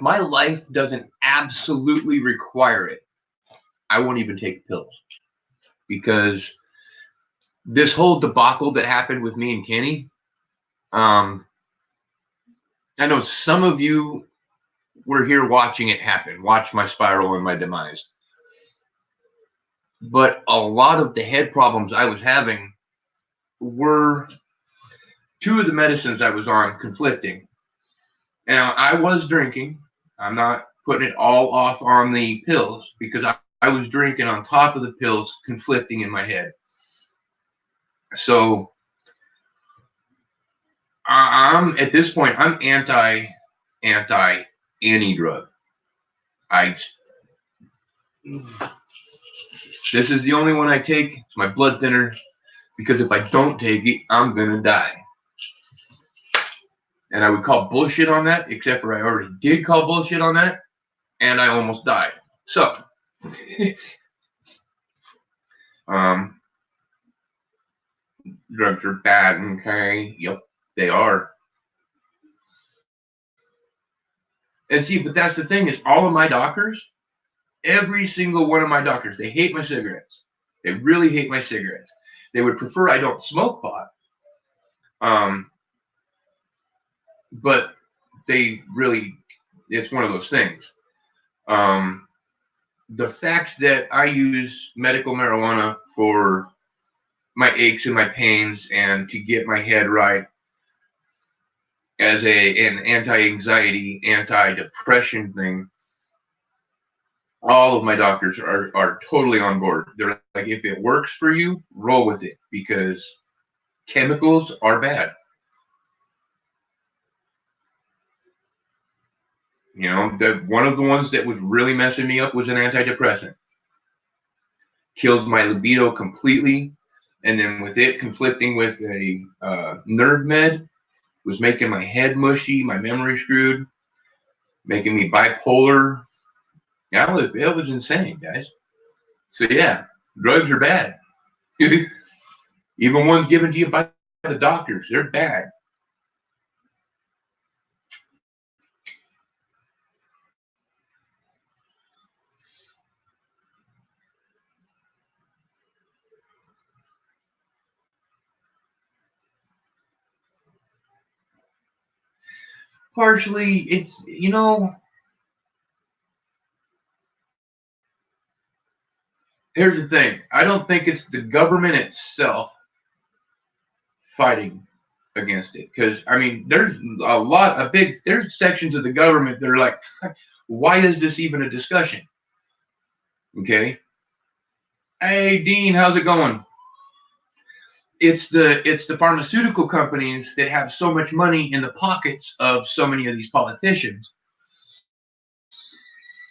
Speaker 1: my life doesn't absolutely require it, I won't even take pills. Because this whole debacle that happened with me and Kenny, I know some of you were here watching it happen, watch my spiral and my demise. But a lot of the head problems I was having were 2 of the medicines I was on conflicting. Now, I was drinking. I'm not putting it all off on the pills because I was drinking on top of the pills, conflicting in my head. So I'm at this point, I'm anti any drug. This is the only one I take. It's my blood thinner because if I don't take it, I'm gonna die. And I would call bullshit on that, except for I already did call bullshit on that, and I almost died. So, drugs are bad, okay? Yep, they are. And see, but that's the thing is all of my doctors, every single one of my doctors, they hate my cigarettes. They really hate my cigarettes. They would prefer I don't smoke pot. But they really, it's one of those things. The fact that I use medical marijuana for my aches and my pains and to get my head right as an anti-anxiety, anti-depression thing, all of my doctors are totally on board. They're like, if it works for you, roll with it because chemicals are bad. You know, one of the ones that was really messing me up was an antidepressant. Killed my libido completely. And then with it conflicting with a nerve med, was making my head mushy, my memory screwed, making me bipolar. Yeah, it was insane, guys. So yeah, drugs are bad. Even ones given to you by the doctors, they're bad. Partially, it's, you know, here's the thing. I don't think it's the government itself fighting against it, because I mean, there's there's sections of the government that are like, why is this even a discussion? Okay. Hey, Dean, how's it going? It's the pharmaceutical companies that have so much money in the pockets of so many of these politicians.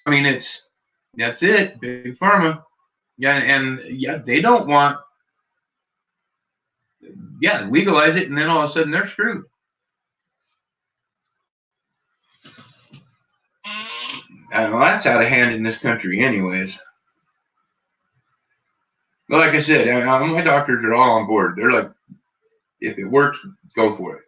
Speaker 1: I mean, that's it, big pharma. Yeah, and yeah, they don't want, yeah, legalize it, and then all of a sudden they're screwed. Well, that's out of hand in this country, anyways. But like I said, my doctors are all on board. They're like, if it works, go for it,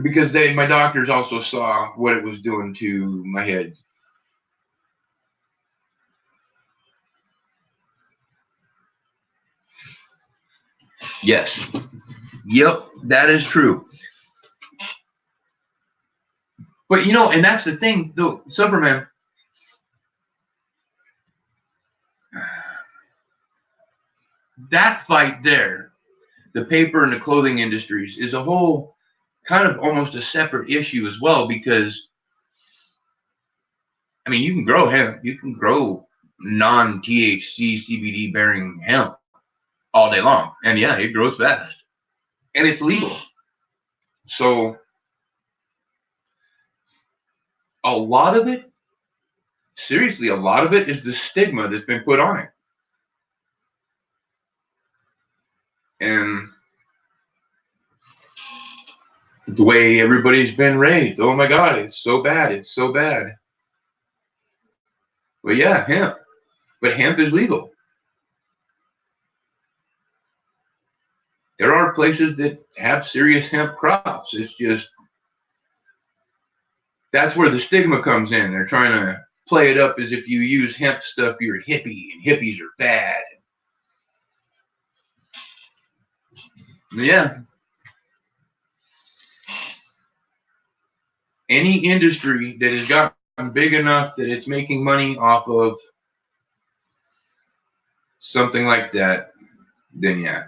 Speaker 1: because my doctors also saw what it was doing to my head. Yes. Yep, that is true. But you know, and that's the thing, though, Superman. That fight there, the paper and the clothing industries, is a whole kind of almost a separate issue as well, because I mean, you can grow hemp, you can grow non-THC CBD bearing hemp all day long, and yeah, it grows fast, and it's legal. So a lot of it, seriously, a lot of it is the stigma that's been put on it. And the way everybody's been raised, oh my God, it's so bad, it's so bad. But yeah, hemp. But hemp is legal. There are places that have serious hemp crops. It's just, that's where the stigma comes in. They're trying to play it up as if you use hemp stuff, you're a hippie, and hippies are bad. Yeah. Any industry that has gotten big enough that it's making money off of something like that, then yeah.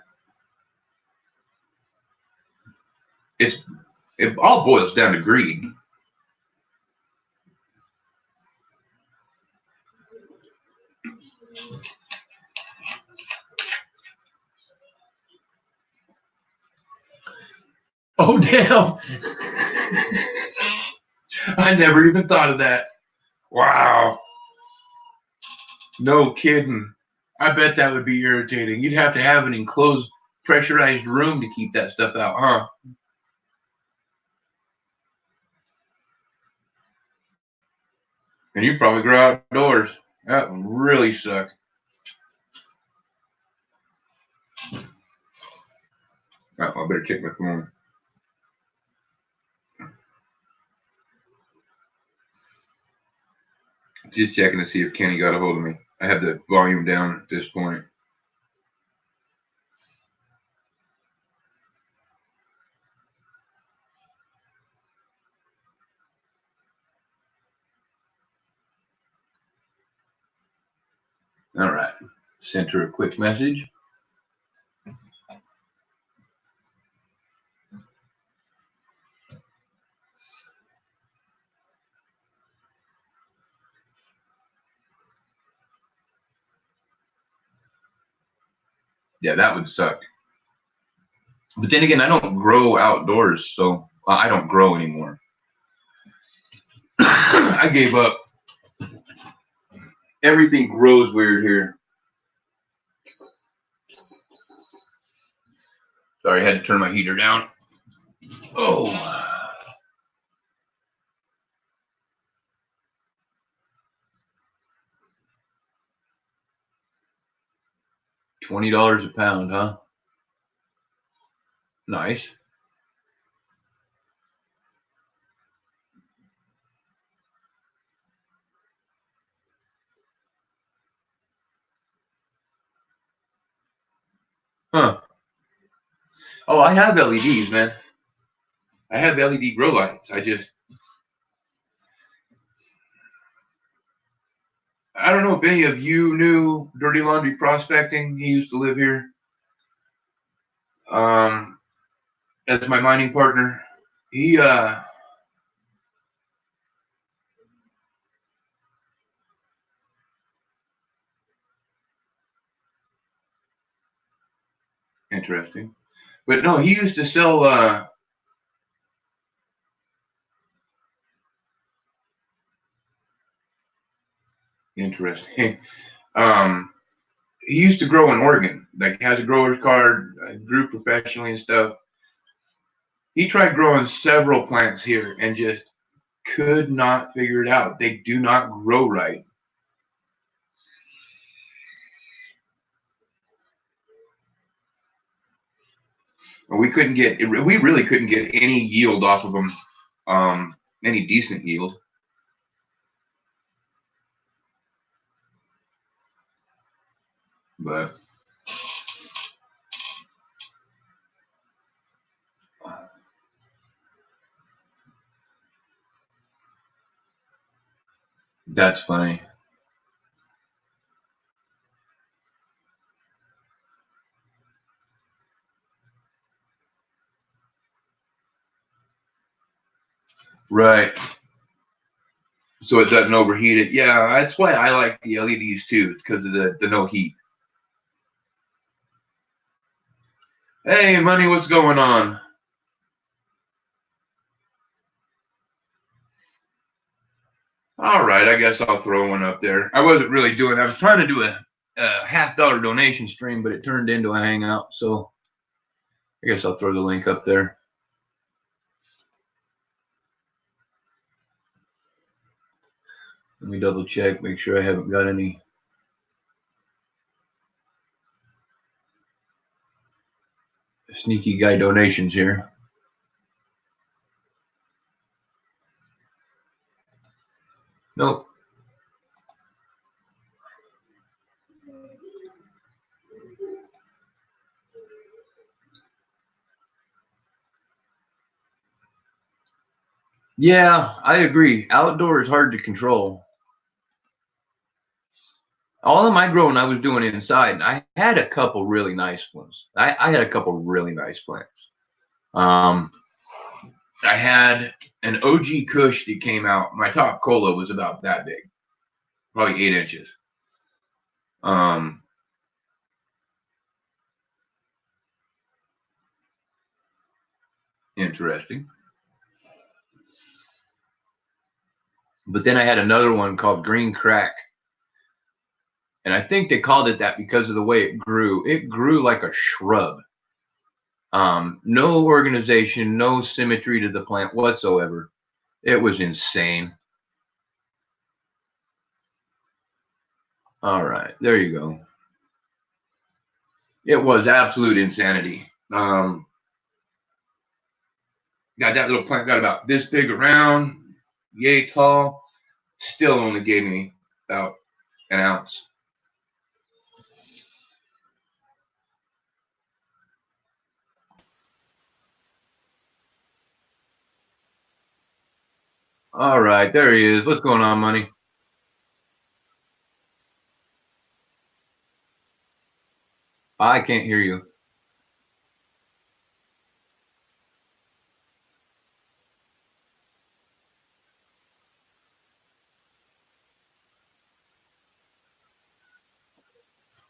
Speaker 1: It all boils down to greed. Oh, damn. I never even thought of that. Wow. No kidding. I bet that would be irritating. You'd have to have an enclosed, pressurized room to keep that stuff out, huh? And you probably grow outdoors. That would really suck. Oh, I better check my phone. Just checking to see if Kenny got a hold of me. I have the volume down at this point. All right. Sent her a quick message. Yeah, that would suck. But then again, I don't grow outdoors, so I don't grow anymore. I gave up. Everything grows weird here. Sorry, I had to turn my heater down. Oh. $20 a pound, huh? Nice. Huh. Oh, I have LEDs, man. I have LED grow lights. I don't know if any of you knew Dirty Laundry Prospecting. He used to live here. as my mining partner. He interesting, but no, he used to sell interesting. He used to grow in Oregon, like has a grower's card, grew professionally and stuff. He tried growing several plants here and just could not figure it out. They do not grow right. We really couldn't get any yield off of them, any decent yield. But that's funny. Right. So it doesn't overheat it. Yeah, that's why I like the LEDs too. It's because of the no heat. Hey, Money, what's going on? All right, I guess I'll throw one up there. I wasn't really doing. I was trying to do a $50 donation stream, but it turned into a hangout. So I guess I'll throw the link up there. Let me double check, make sure I haven't got any sneaky guy donations here. Nope. Yeah, I agree. Outdoor is hard to control. All of my growing I was doing inside. I had a couple really nice ones. I had a couple really nice plants. I had an OG Kush that came out. My top cola was about that big, probably 8 inches. Interesting. But then I had another one called Green Crack. And I think they called it that because of the way it grew. It grew like a shrub. No organization, no symmetry to the plant whatsoever. It was insane. All right, there you go. It was absolute insanity. Got that little plant got about this big around, yay tall. Still only gave me about an ounce. All right, there he is. What's going on, Money? I can't hear you.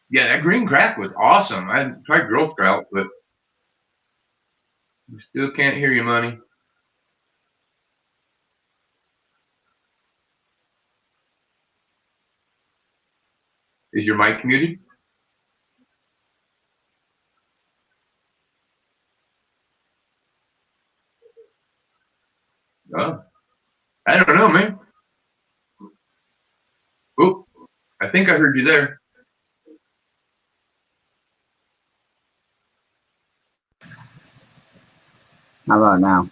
Speaker 1: Yeah, that green crack was awesome. I tried growth drought, but we still can't hear you, Money. Is your mic muted? Oh, I don't know, man. Oop, I think I heard you there.
Speaker 2: How about now?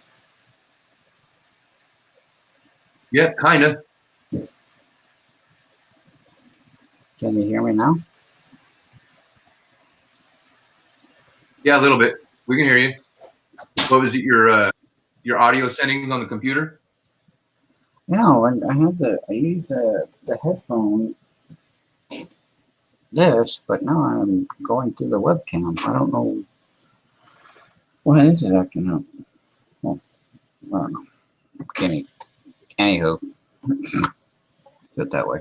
Speaker 1: Yeah, kind of.
Speaker 2: Can you hear me now?
Speaker 1: Yeah, a little bit. We can hear you. What was it? Your audio settings on the computer?
Speaker 2: No, and I use the headphone this, but now I'm going through the webcam. I don't know. Well, this is acting up. Well, I don't know. Anywho, do it that way.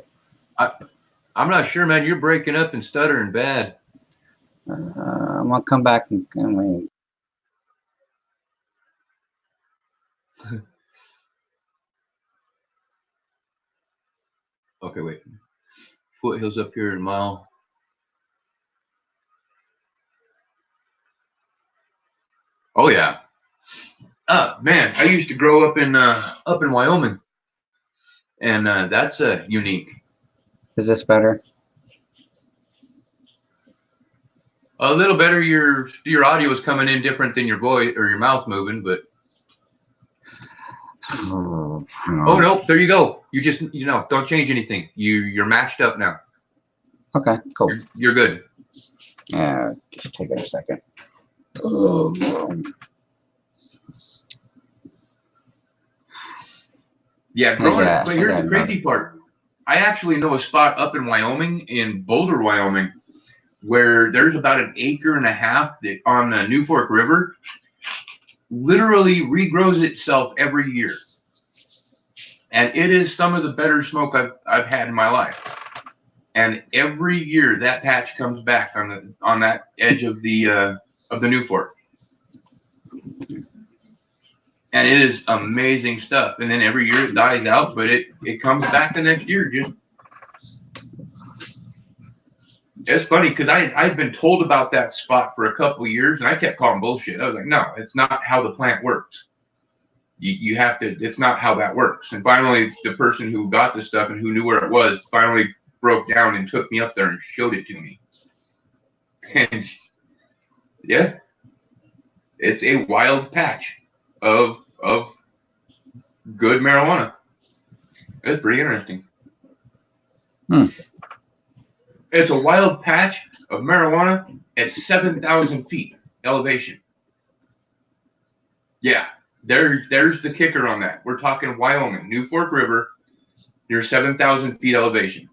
Speaker 1: I'm not sure, man. You're breaking up and stuttering bad.
Speaker 2: I'm gonna come back and wait.
Speaker 1: Okay, wait. Foothills up here in a mile. Oh yeah. Man, I used to grow up in Wyoming, and that's unique.
Speaker 2: Is this better?
Speaker 1: A little better. Your audio is coming in different than your voice or your mouth moving, but
Speaker 2: Oh
Speaker 1: no, there you go. You just don't change anything. You're matched up now.
Speaker 2: Okay, cool.
Speaker 1: You're good.
Speaker 2: Yeah, just take it a second. Oh.
Speaker 1: Yeah, growing up. But here's the crazy part. I actually know a spot up in Wyoming, in Boulder, Wyoming, where there's about an acre and a half that on the New Fork River literally regrows itself every year. And it is some of the better smoke I've had in my life. And every year that patch comes back on that edge of the New Fork. And it is amazing stuff. And then every year it dies out, but it comes back the next year. It's funny because I've been told about that spot for a couple of years, and I kept calling bullshit. I was like, no, it's not how the plant works. You have to. It's not how that works. And finally, the person who got the stuff and who knew where it was finally broke down and took me up there and showed it to me. And yeah, it's a wild patch of good marijuana. It's pretty interesting. It's a wild patch of marijuana at 7,000 feet elevation. Yeah, there's the kicker on that. We're talking Wyoming, New Fork River, near 7,000 feet elevation.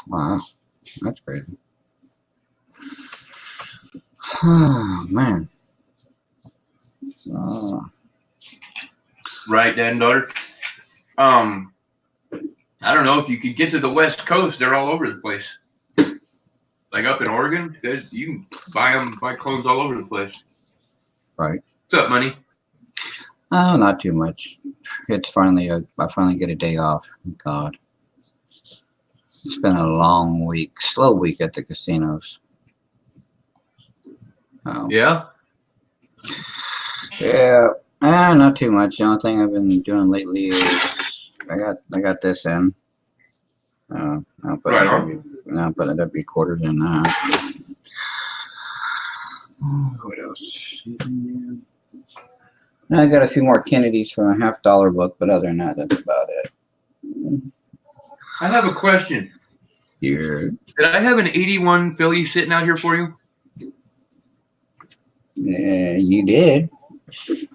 Speaker 2: Wow, that's crazy. Oh, man.
Speaker 1: Right, Dad and daughter. I don't know if you could get to the West Coast. They're all over the place. Like up in Oregon, you can buy clones all over the place.
Speaker 2: Right.
Speaker 1: What's up, money?
Speaker 2: Oh, not too much. It's finally, I finally get a day off. God. It's been a long week, slow week at the casinos.
Speaker 1: Yeah?
Speaker 2: Yeah, not too much. The only thing I've been doing lately is I got this in. I'll put the W quarters in that. What else? I got a few more Kennedys from a $50 book, but other than that, that's about it.
Speaker 1: I have a question.
Speaker 2: Yeah.
Speaker 1: Did I have an 81 Philly sitting out here for you?
Speaker 2: Yeah, you did.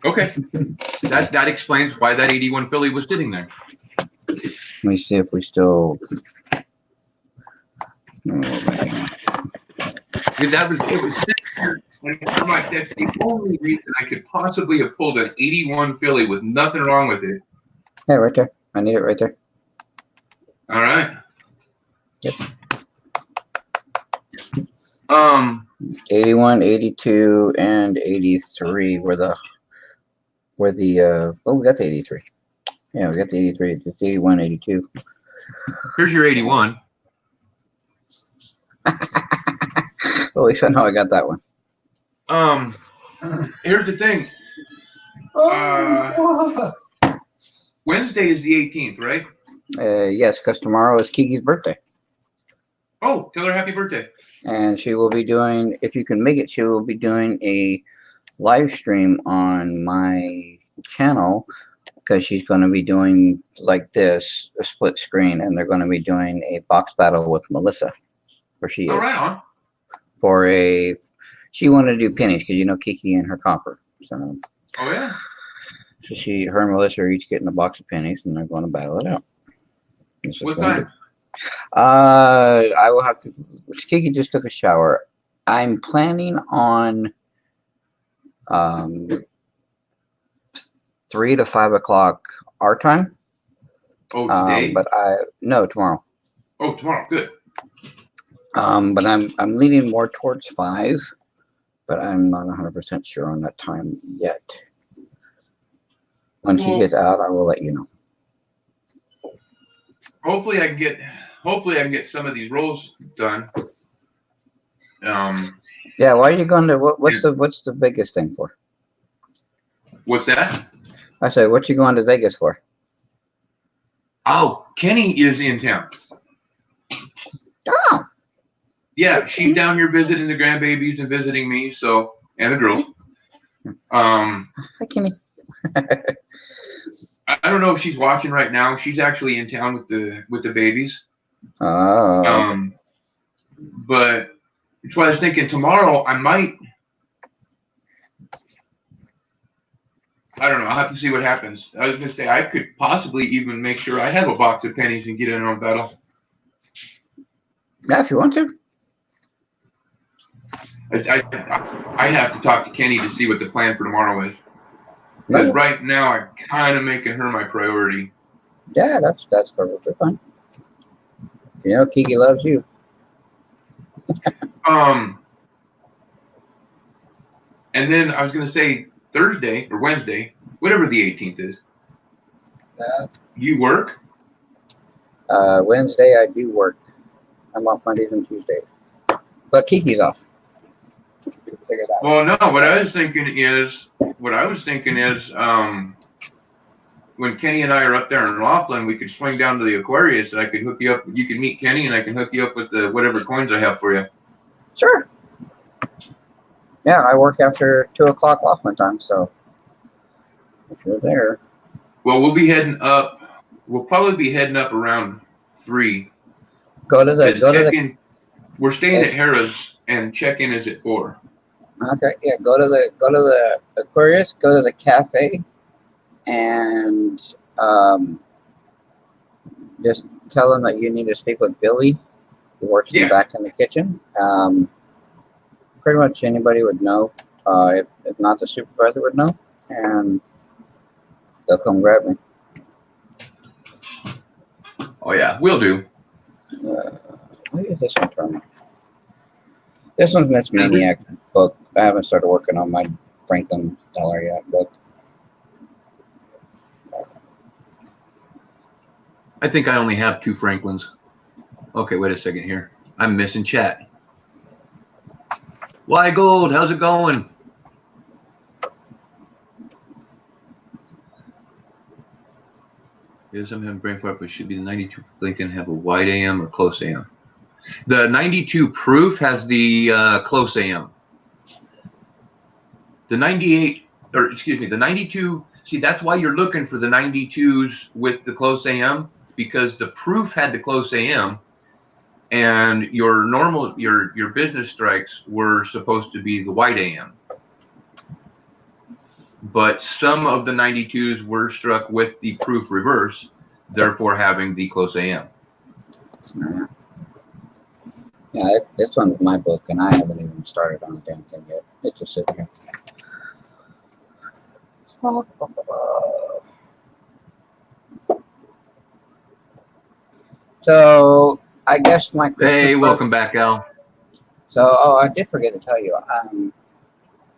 Speaker 1: Okay. That explains why that 81 Philly was sitting there.
Speaker 2: Let me see if we still.
Speaker 1: Because it was sitting there. And I'm like, that's the only reason I could possibly have pulled an 81 Philly with nothing wrong with it.
Speaker 2: Yeah, right there. I need it right there.
Speaker 1: All right.
Speaker 2: Yep.
Speaker 1: 81,
Speaker 2: 82, and 83 were the we got the 83. Yeah, we got the 83. It's 81, 82.
Speaker 1: Here's your 81.
Speaker 2: Well, at least I know I got that one.
Speaker 1: Here's the thing. Wednesday is the 18th, right?
Speaker 2: Yes, because tomorrow is Kiki's birthday.
Speaker 1: Oh, tell her happy birthday.
Speaker 2: And she will be doing, if you can make it, she will be doing a live stream on my channel because she's going to be doing like this, a split screen, and they're going to be doing a box battle with Melissa, where she is.
Speaker 1: All right, on.
Speaker 2: She wanted to do pennies because you know Kiki and her copper. So.
Speaker 1: Oh yeah.
Speaker 2: So her and Melissa are each getting a box of pennies, and they're going to battle it out.
Speaker 1: What time?
Speaker 2: I will have to. Kiki just took a shower. I'm planning on um, 3 to 5 o'clock our time.
Speaker 1: Oh, today?
Speaker 2: No, tomorrow.
Speaker 1: Oh, tomorrow. Good.
Speaker 2: But I'm leaning more towards 5, but I'm not 100% sure on that time yet. When she gets out, I will let you know.
Speaker 1: Hopefully I can get some of these rolls done.
Speaker 2: Yeah, why are you going to what's the biggest thing for?
Speaker 1: What's that?
Speaker 2: I said, what you going to Vegas for?
Speaker 1: Oh, Keni is in town.
Speaker 2: Oh.
Speaker 1: Yeah, she's down here visiting the grandbabies and visiting me, so, and the girls.
Speaker 2: Hi, Keni.
Speaker 1: I don't know if she's watching right now. She's actually in town with the babies.
Speaker 2: Oh. Okay.
Speaker 1: But that's why I was thinking tomorrow I might. I don't know. I'll have to see what happens. I was gonna say I could possibly even make sure I have a box of pennies and get in on battle.
Speaker 2: Yeah, if you want to.
Speaker 1: I have to talk to Keni to see what the plan for tomorrow is. Because right now I'm kind of making her my priority.
Speaker 2: Yeah, that's perfectly fine. You know, Kiki loves you.
Speaker 1: And then I was gonna say Thursday or Wednesday, whatever the 18th is. You work?
Speaker 2: Wednesday I do work. I'm off Mondays and Tuesdays, but Kiki's off. Figure that.
Speaker 1: Well, no. What I was thinking is, when Keni and I are up there in Laughlin, we could swing down to the Aquarius, and I could hook you up. You can meet Keni, and I can hook you up with the whatever coins I have for you.
Speaker 2: Sure. Yeah, I work after 2 o'clock Laughlin time, so if you're there.
Speaker 1: Well, we'll be heading up. We'll probably be heading up around 3. We're staying at Harrah's, and check-in is at 4.
Speaker 2: Okay, yeah. Go to the Aquarius. Go to the cafe, and just tell them that you need to speak with Billy, who works back in the kitchen. Pretty much anybody would know. If not, the supervisor would know, and they'll come grab me.
Speaker 1: Oh yeah, we'll do.
Speaker 2: What is this one from? This one's Miss Maniac book. I haven't started working on my Franklin dollar yet book.
Speaker 1: I think I only have 2 Franklins. Okay, wait a second here. I'm missing chat. Why Gold? How's it going? Yes, I'm having brain fart, but should be the 92 Lincoln have a wide AM or close AM? The 92 proof has the close AM. The 98, or excuse me, the 92. See, that's why you're looking for the 92s with the close AM, because the proof had the close AM, and your normal your business strikes were supposed to be the wide AM. But some of the 92s were struck with the proof reverse, therefore having the close AM.
Speaker 2: Yeah, this one's my book, and I haven't even started on the damn thing yet. It's just sitting here. So, I guess my Christmas
Speaker 1: Hey, welcome back, Al.
Speaker 2: So, I did forget to tell you.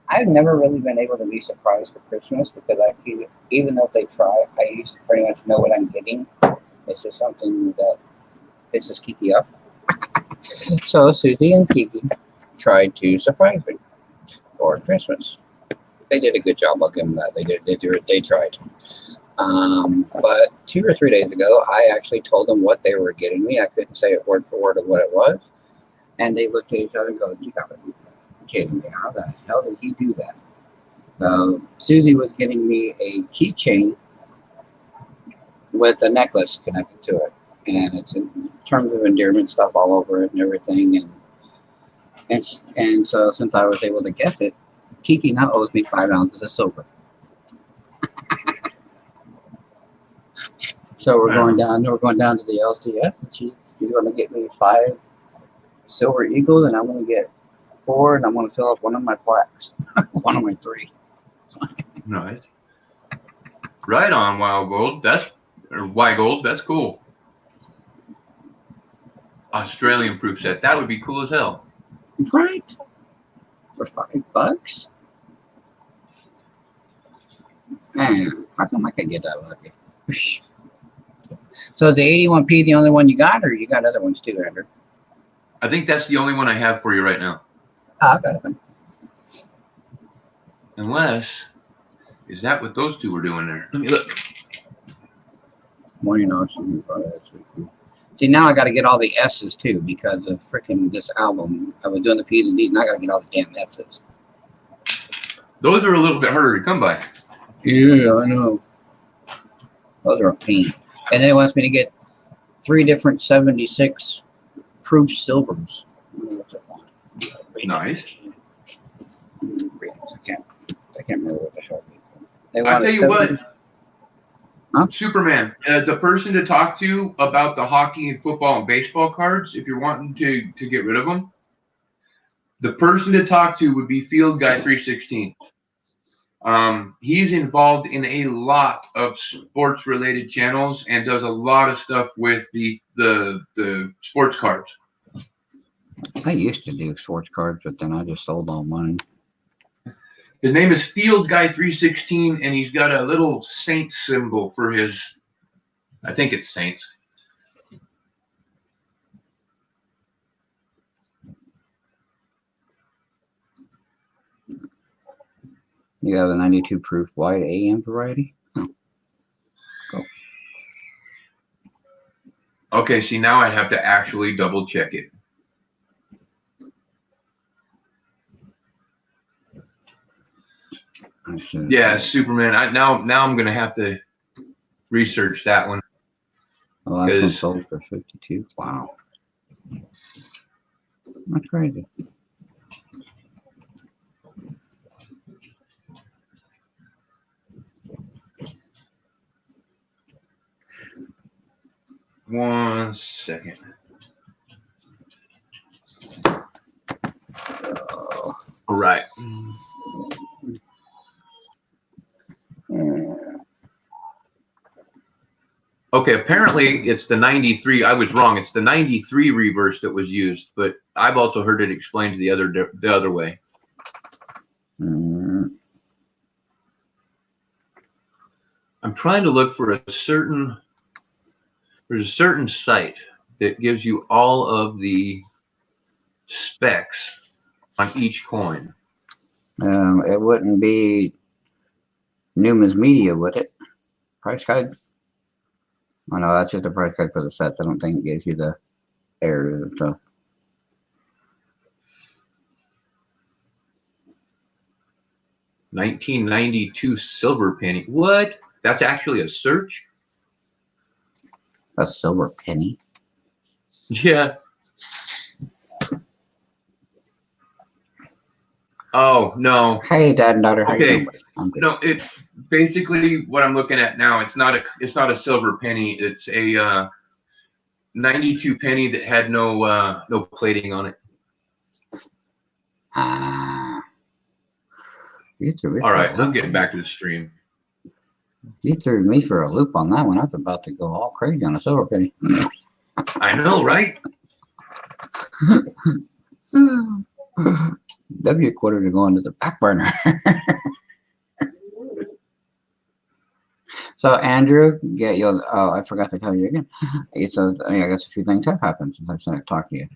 Speaker 2: I've never really been able to be surprised for Christmas because I feel, even though they try, I used to pretty much know what I'm getting. It's just something that pisses Kiki up. So Susie and Kiki tried to surprise me for Christmas. They did a good job. I'll give them that. They tried. But 2 or 3 days ago, I actually told them what they were getting me. I couldn't say it word for word of what it was. And they looked at each other and go, "You gotta be kidding me. How the hell did he do that?" Susie was getting me a keychain with a necklace connected to it. And it's in terms of endearment stuff all over it and everything. And so since I was able to guess it, Kiki now owes me 5 ounces of silver. So we're going down to the LCS, and she's going to get me 5 silver eagles, and I'm going to get 4, and I'm going to fill up one of my plaques. One of my 3.
Speaker 1: Nice. Right on, Wild Gold. Or Y Gold. That's cool. Australian proof set. That would be cool as hell.
Speaker 2: Right. For $5. Man, how come I can get that lucky? So the 81p the only one you got, or you got other ones too, Andrew?
Speaker 1: I think that's the only one I have for you right now.
Speaker 2: Ah, I got it.
Speaker 1: Unless, is that what those two were doing there? Let me look.
Speaker 2: Morning Ocean. See, now I got to get all the S's too because of freaking this album. I was doing the P's and D's, and I got to get all the damn S's.
Speaker 1: Those are a little bit harder to come by.
Speaker 2: Yeah, I know. Those are a pain. And then it wants me to get 3 different 76 proof silvers.
Speaker 1: Nice.
Speaker 2: I can't remember what the hell they
Speaker 1: I'll tell you what.
Speaker 2: Huh?
Speaker 1: Superman, the person to talk to about the hockey and football and baseball cards, if you're wanting to get rid of them, the person to talk to would be Field Guy 316. He's involved in a lot of sports related channels and does a lot of stuff with the sports cards.
Speaker 2: I used to do sports cards, but then I just sold all mine.
Speaker 1: His name is Field Guy 316, and he's got a little saint symbol for his, I think it's Saints.
Speaker 2: You have a 92 proof wide AM variety? Oh. Cool.
Speaker 1: Okay, see, now I'd have to actually double check it. Yeah, Superman. Now I'm gonna have to research that one.
Speaker 2: Oh, that one sold for 52. Wow, that's crazy.
Speaker 1: One second. All right. Okay, apparently it's the 93. I was wrong. It's the 93 reverse that was used, but I've also heard it explained the other way. I'm trying to look for a certain. There's a certain site that gives you all of the specs on each coin.
Speaker 2: It wouldn't be Newman's Media, would it? Price guide? Oh no, that's just the price guide for the sets. I don't think it gives you the errors and stuff.
Speaker 1: $1992 silver penny. What? That's actually a search?
Speaker 2: A silver penny?
Speaker 1: Yeah. Oh, no.
Speaker 2: Hey, Dad and daughter. How
Speaker 1: Okay.
Speaker 2: you doing?
Speaker 1: No, it's basically what I'm looking at now. It's not a silver penny. It's a 92 penny that had no plating on it. All right, let's get back to the stream.
Speaker 2: You threw me for a loop on that one. I was about to go all crazy on a silver penny.
Speaker 1: I know, right?
Speaker 2: W quarter to go into the back burner. So Andrew, I forgot to tell you again. I guess a few things have happened since I talked to you.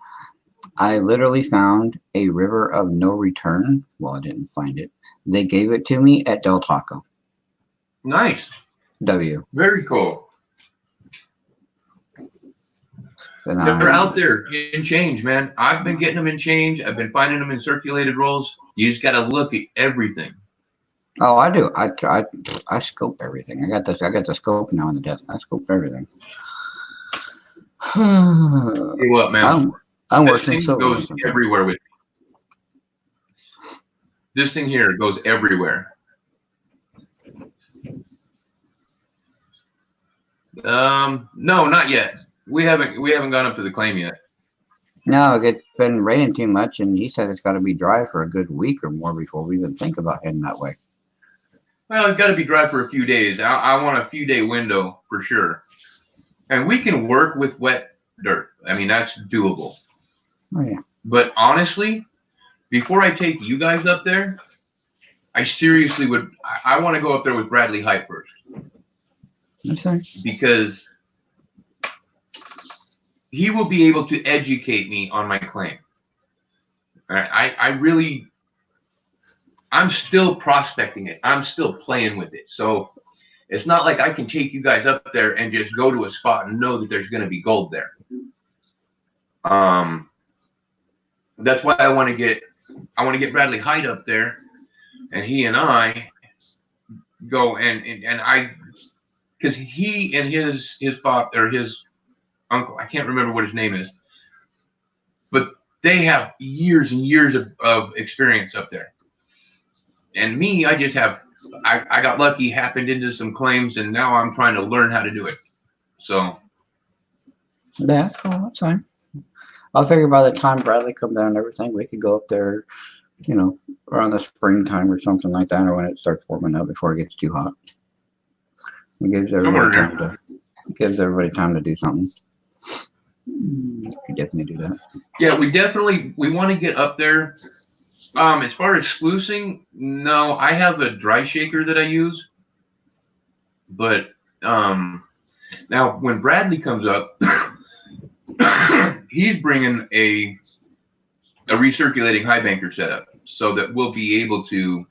Speaker 2: I literally found a river of no return. Well, I didn't find it. They gave it to me at Del Taco.
Speaker 1: Nice.
Speaker 2: W.
Speaker 1: Very cool. They're out there in change, man. I've been getting them in change. I've been finding them in circulated rolls. You just got to look at everything.
Speaker 2: Oh, I do. I scope everything. I got the scope now on the desk. I scope everything.
Speaker 1: Hey, what, man?
Speaker 2: I'm
Speaker 1: this
Speaker 2: working
Speaker 1: thing
Speaker 2: so
Speaker 1: goes everywhere with me. This thing here goes everywhere. No, not yet. We haven't gone up to the claim yet.
Speaker 2: No, it's been raining too much, and he said it's got to be dry for a good week or more before we even think about heading that way.
Speaker 1: Well, it's got to be dry for a few days. I want a few day window for sure. And we can work with wet dirt. I mean, that's doable.
Speaker 2: Oh, yeah.
Speaker 1: But honestly, before I take you guys up there, I seriously would, I want to go up there with Bradley Hyde first.
Speaker 2: Okay.
Speaker 1: Because he will be able to educate me on my claim. I'm still prospecting it. I'm still playing with it. So it's not like I can take you guys up there and just go to a spot and know that there's going to be gold there. That's why I want to get Bradley Hyde up there, and he and I go and I, because he and his pop or his uncle, I can't remember what his name is, but they have years and years of experience up there. And me, I just have, I got lucky, happened into some claims, and now I'm trying to learn how to do it. So.
Speaker 2: Yeah, well, that's fine. I'll figure by the time Bradley come down and everything, we could go up there, you know, around the springtime or something like that, or when it starts warming up before it gets too hot. It gives everybody time to do something. You could definitely do that.
Speaker 1: Yeah, we want to get up there. As far as sluicing, no, I have a dry shaker that I use. But now when Bradley comes up, he's bringing a recirculating high banker setup so that we'll be able to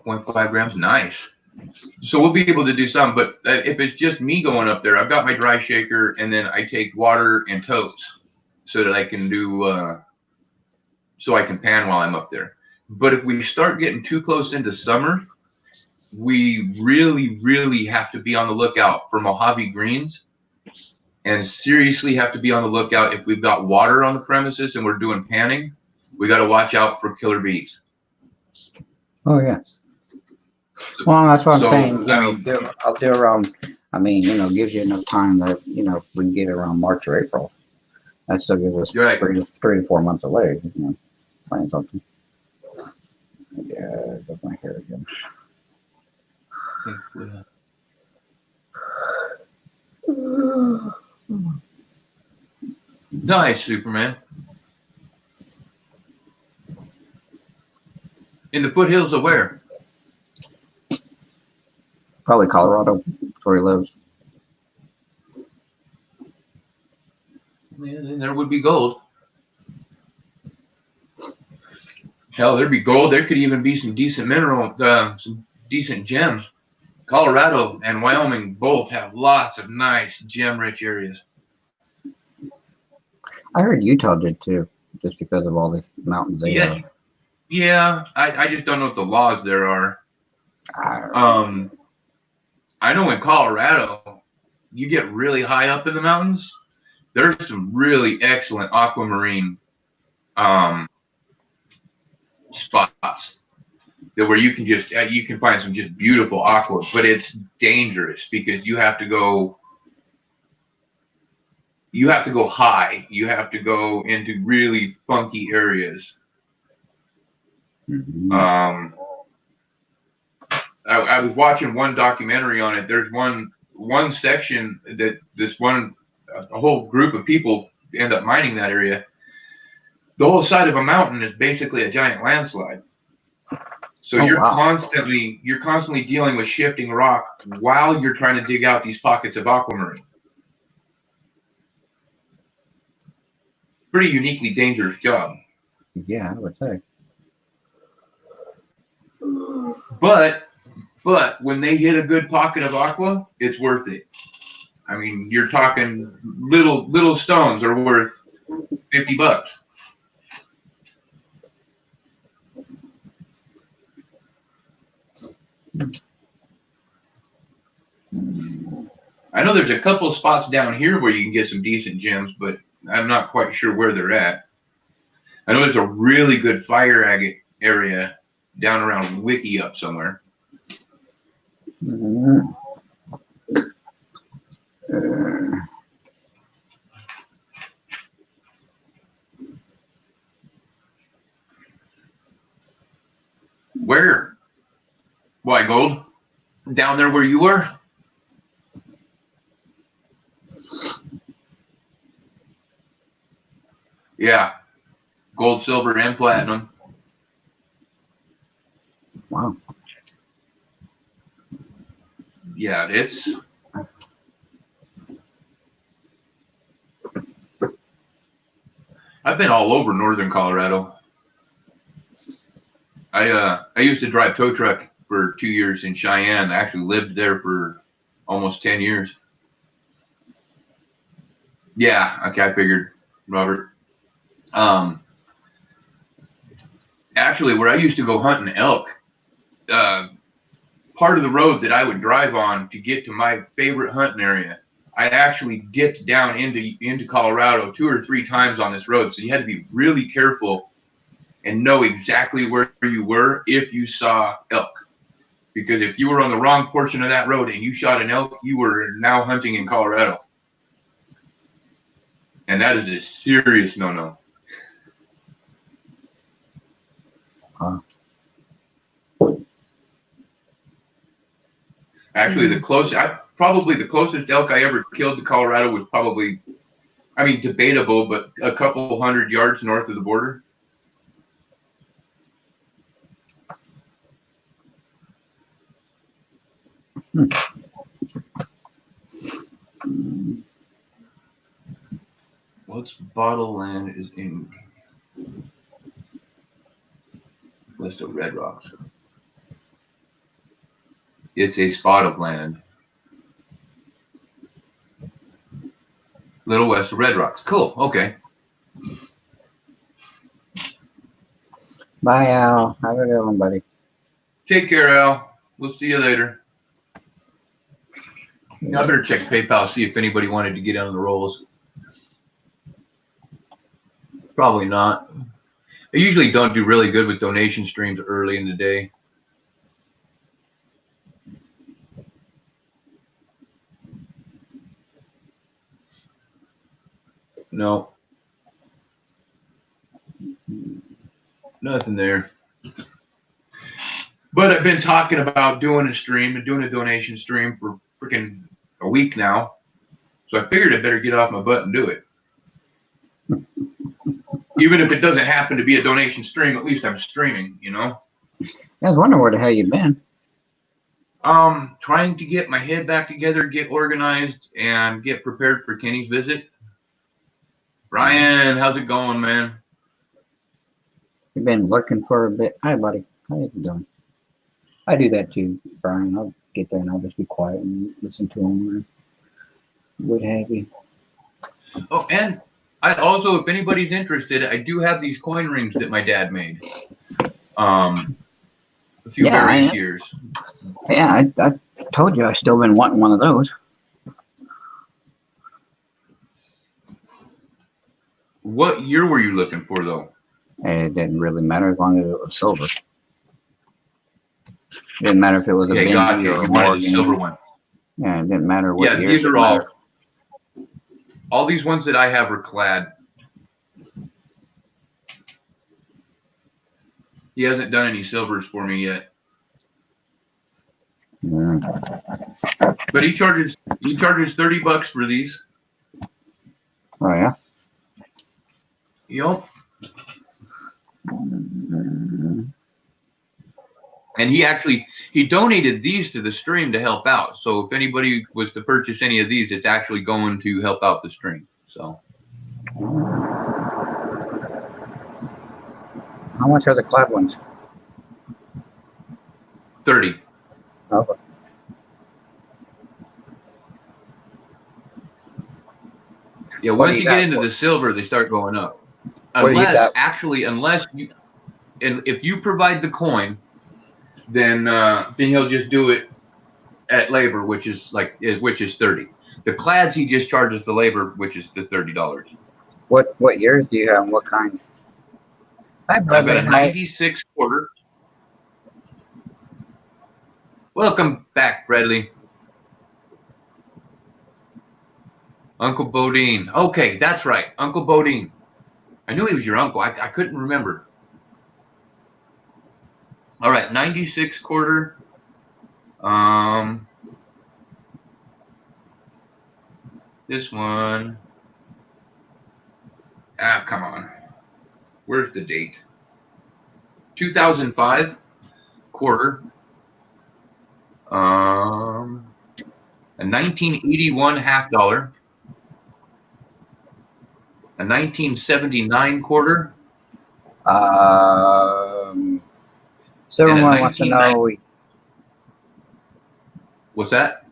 Speaker 1: 0.5 grams, nice. So we'll be able to do some, but if it's just me going up there, I've got my dry shaker, and then I take water and totes so that I can do, so I can pan while I'm up there. But if we start getting too close into summer, we really, really have to be on the lookout for Mojave greens, and seriously have to be on the lookout if we've got water on the premises and we're doing panning. We got to watch out for killer bees.
Speaker 2: Oh yeah. Well, that's what I'm saying.
Speaker 1: I mean,
Speaker 2: I'll do around. I mean, you know, gives you enough time that we can get around March or April. That still gives us
Speaker 1: right.
Speaker 2: 3 to 4 months away. You know, playing something. Yeah, got my hair again.
Speaker 1: Nice, Superman. In the foothills of where?
Speaker 2: Probably Colorado, where he lives.
Speaker 1: Yeah, then there would be gold. Hell, there'd be gold. There could even be some decent mineral, some decent gems. Colorado and Wyoming both have lots of nice gem-rich areas.
Speaker 2: I heard Utah did too, just because of all the mountains they have.
Speaker 1: Yeah, I just don't know what the laws there are. I know in Colorado, you get really high up in the mountains, there's some really excellent aquamarine spots that where you can find some just beautiful aqua, but it's dangerous because you have to go high. You have to go into really funky areas.
Speaker 2: Mm-hmm.
Speaker 1: I was watching one documentary on it. There's one section that a whole group of people end up mining that area. The whole side of a mountain is basically a giant landslide. So you're constantly dealing with shifting rock while you're trying to dig out these pockets of aquamarine. Pretty uniquely dangerous job.
Speaker 2: Yeah, I would say.
Speaker 1: But when they hit a good pocket of aqua, it's worth it. I mean, you're talking little stones are worth $50. I know there's a couple of spots down here where you can get some decent gems, but I'm not quite sure where they're at. I know there's a really good fire agate area down around Wiki up somewhere.
Speaker 2: Mm-hmm.
Speaker 1: Where? Why, Gold? Down there where you were? Yeah. Gold, silver, and platinum.
Speaker 2: Wow.
Speaker 1: Yeah, it's... I've been all over northern Colorado. I used to drive tow truck for 2 years in Cheyenne. I actually lived there for almost 10 years. Yeah, okay, I figured, Robert. Actually, where I used to go hunting elk, part of the road that I would drive on to get to my favorite hunting area, I actually dipped down into Colorado 2 or 3 times on this road. So you had to be really careful and know exactly where you were if you saw elk. Because if you were on the wrong portion of that road and you shot an elk, you were now hunting in Colorado. And that is a serious no-no. Actually, probably the closest elk I ever killed to Colorado was probably, I mean, debatable, but a couple 100 yards north of the border. What's bottle land is in list of red rocks? It's a spot of land. Little west of Red Rocks. Cool. Okay.
Speaker 2: Bye, Al. Have a good one, buddy.
Speaker 1: Take care, Al. We'll see you later. I better check PayPal, see if anybody wanted to get on the rolls. Probably not. I usually don't do really good with donation streams early in the day. No. Nothing there. But I've been talking about doing a stream and doing a donation stream for freaking a week now. So I figured I better get off my butt and do it. Even if it doesn't happen to be a donation stream, at least I'm streaming, you know?
Speaker 2: I was wondering where the hell you've been.
Speaker 1: Trying to get my head back together, get organized, and get prepared for Kenny's visit. Brian, how's it going, man?
Speaker 2: You've been lurking for a bit. Hi, buddy. How you doing? I do that too, Brian. I'll get there and I'll just be quiet and listen to him or what have you.
Speaker 1: Oh, and I also, if anybody's interested, I do have these coin rings that my dad made. A few various years.
Speaker 2: Yeah, I told you I've still been wanting one of those.
Speaker 1: What year were you looking for, though?
Speaker 2: And it didn't really matter as long as it was silver. It didn't matter if it was a Benji or a Morgan.
Speaker 1: Silver one.
Speaker 2: Yeah, it didn't matter what year.
Speaker 1: Yeah, these are all these ones that I have are clad. He hasn't done any silvers for me yet. But he charges $30 for these.
Speaker 2: Oh yeah.
Speaker 1: Yep. And he donated these to the stream to help out. So if anybody was to purchase any of these, it's actually going to help out the stream. So
Speaker 2: how much are the clad ones?
Speaker 1: 30.
Speaker 2: Okay.
Speaker 1: Yeah, once you get into the silver, they start going up. Unless you, and if you provide the coin, then he'll just do it at labor, which is 30. The clads he just charges the labor, which is the $30.
Speaker 2: What years do you have? And what kind?
Speaker 1: I've got a 96 quarter. Welcome back, Bradley. Uncle Bodine. Okay, that's right. Uncle Bodine. I knew he was your uncle. I couldn't remember. All right, 96 quarter. This one. Ah, come on. Where's the date? 2005 quarter. A 1981 half dollar. A 1979 quarter.
Speaker 2: Silverman wants to know.
Speaker 1: What's that?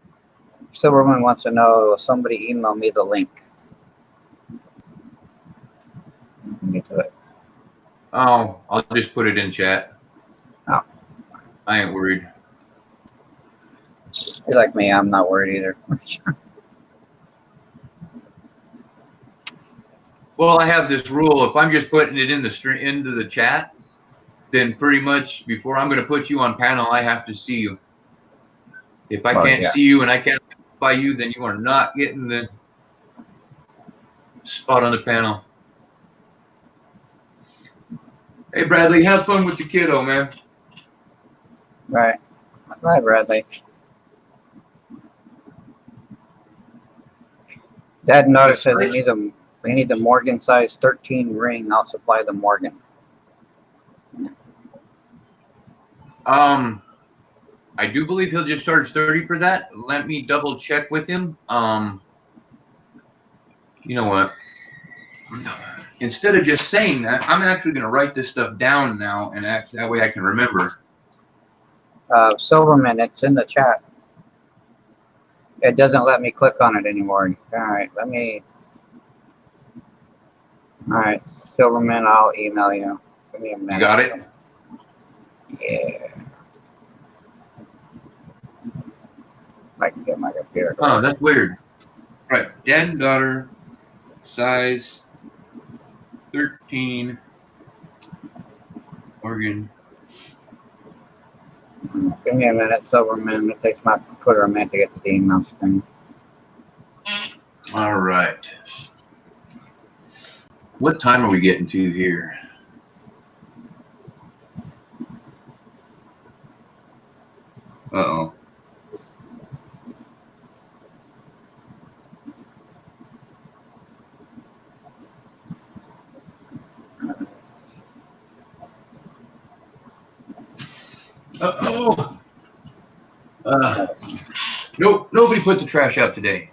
Speaker 2: Silverman wants to know. Somebody email me the link. Get to it.
Speaker 1: Oh, I'll just put it in chat.
Speaker 2: Oh.
Speaker 1: I ain't worried.
Speaker 2: You're like me. I'm not worried either.
Speaker 1: Well, I have this rule. If I'm just putting it in the into the chat, then pretty much before I'm going to put you on panel, I have to see you. If I can't see you and I can't identify you, then you are not getting the spot on the panel. Hey, Bradley, have fun with the kiddo, man.
Speaker 2: Right. Right, Bradley. Dad and daughter said they need the Morgan size 13 ring. I'll supply the Morgan.
Speaker 1: I do believe he'll just charge 30 for that. Let me double check with him. You know what? Instead of just saying that, I'm actually going to write this stuff down now, and that way I can remember.
Speaker 2: Silverman, it's in the chat. It doesn't let me click on it anymore. All right, let me. All right, Silverman, I'll email you. Give me a minute.
Speaker 1: You got it?
Speaker 2: Yeah. I can get my computer.
Speaker 1: Oh, that's weird. Right, dad and daughter, size 13, Morgan.
Speaker 2: Give me a minute, Silverman. It takes my Twitter a minute to get to the email screen.
Speaker 1: All right. What time are we getting to here? Uh-oh. Uh-oh. Nope, nobody put the trash out today.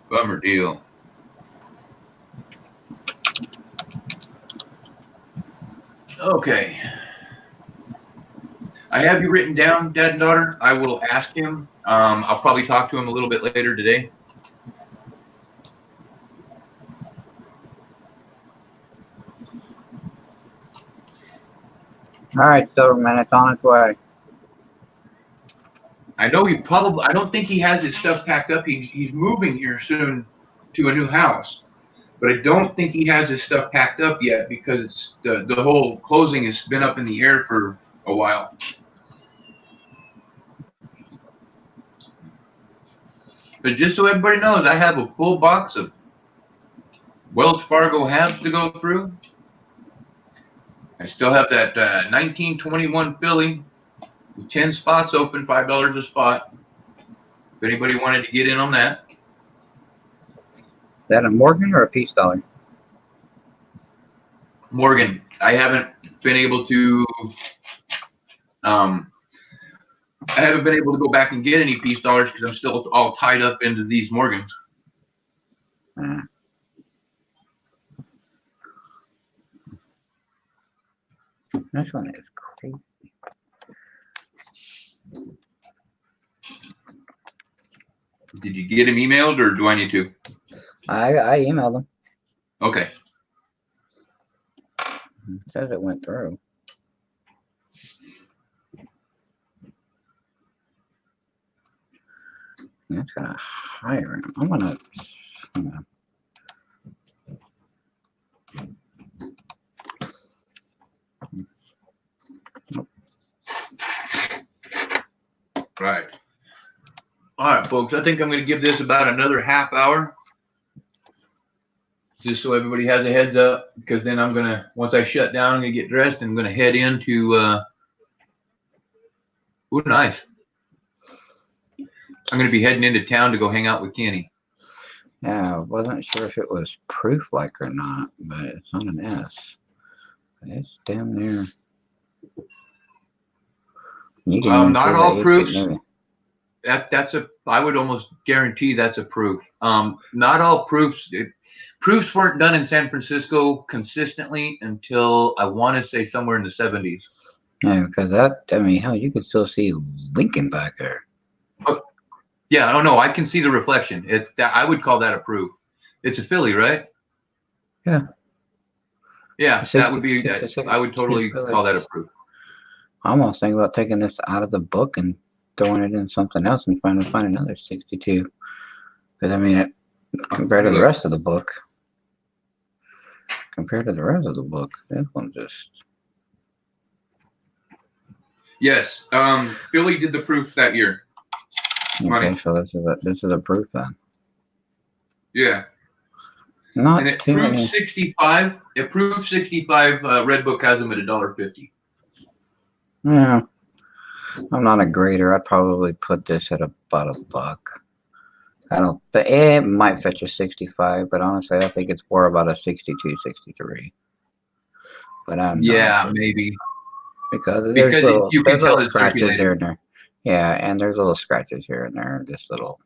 Speaker 1: Bummer deal. Okay. I have you written down, dad and daughter. I will ask him. I'll probably talk to him a little bit later today.
Speaker 2: All right, Silverman, it's on its way.
Speaker 1: I know I don't think he has his stuff packed up. He's moving here soon to a new house. But I don't think he has his stuff packed up yet because the whole closing has been up in the air for a while. But just so everybody knows, I have a full box of Wells Fargo halves to go through. I still have that 1921 Philly with 10 spots open, $5 a spot. If anybody wanted to get in on that.
Speaker 2: Is that a Morgan or a peace dollar?
Speaker 1: Morgan, I haven't been able to go back and get any peace dollars because I'm still all tied up into these Morgans.
Speaker 2: This one is crazy.
Speaker 1: Did you get him emailed or do I need to?
Speaker 2: I emailed him.
Speaker 1: Okay.
Speaker 2: It says it went through. That's gonna hire him. I'm gonna.
Speaker 1: Right. All right, folks. I think I'm going to give this about another half hour, just so everybody has a heads up. Because then I'm going to, once I shut down, I'm going to get dressed and I'm going to head into. Ooh, nice. I'm going to be heading into town to go hang out with Kenny.
Speaker 2: Yeah, I wasn't sure if it was proof-like or not, but it's not an S. It's damn near. You can even
Speaker 1: Not
Speaker 2: see
Speaker 1: all
Speaker 2: that
Speaker 1: proofs.
Speaker 2: maybe.
Speaker 1: I would almost guarantee that's a proof. Not all proofs. Proofs weren't done in San Francisco consistently until I want to say somewhere in the 70s.
Speaker 2: Yeah, because that, I mean, hell, you can still see Lincoln back there.
Speaker 1: Yeah, I don't know. I can see the reflection. I would call that a proof. It's a Philly, right?
Speaker 2: Yeah.
Speaker 1: Yeah, that would be. I would totally call that a proof.
Speaker 2: I almost think about taking this out of the book and throwing it in something else and trying to find another 62. Because I mean, compared to the rest of the book, this one just.
Speaker 1: Yes, Philly did the proof that year.
Speaker 2: Okay, so this is a proof then.
Speaker 1: Yeah.
Speaker 2: Not
Speaker 1: and it
Speaker 2: too
Speaker 1: proved
Speaker 2: many.
Speaker 1: 65. It proved 65. Red Book has them at $1.50.
Speaker 2: Yeah, I'm not a grader. I'd probably put this at about $1. I don't. It might fetch a 65, but honestly, I think it's more about a 62, 63. But I'm
Speaker 1: yeah,
Speaker 2: not
Speaker 1: maybe
Speaker 2: because there's little
Speaker 1: it's
Speaker 2: scratches
Speaker 1: circulated.
Speaker 2: here and there. Yeah, and there's little scratches here and there. Just little.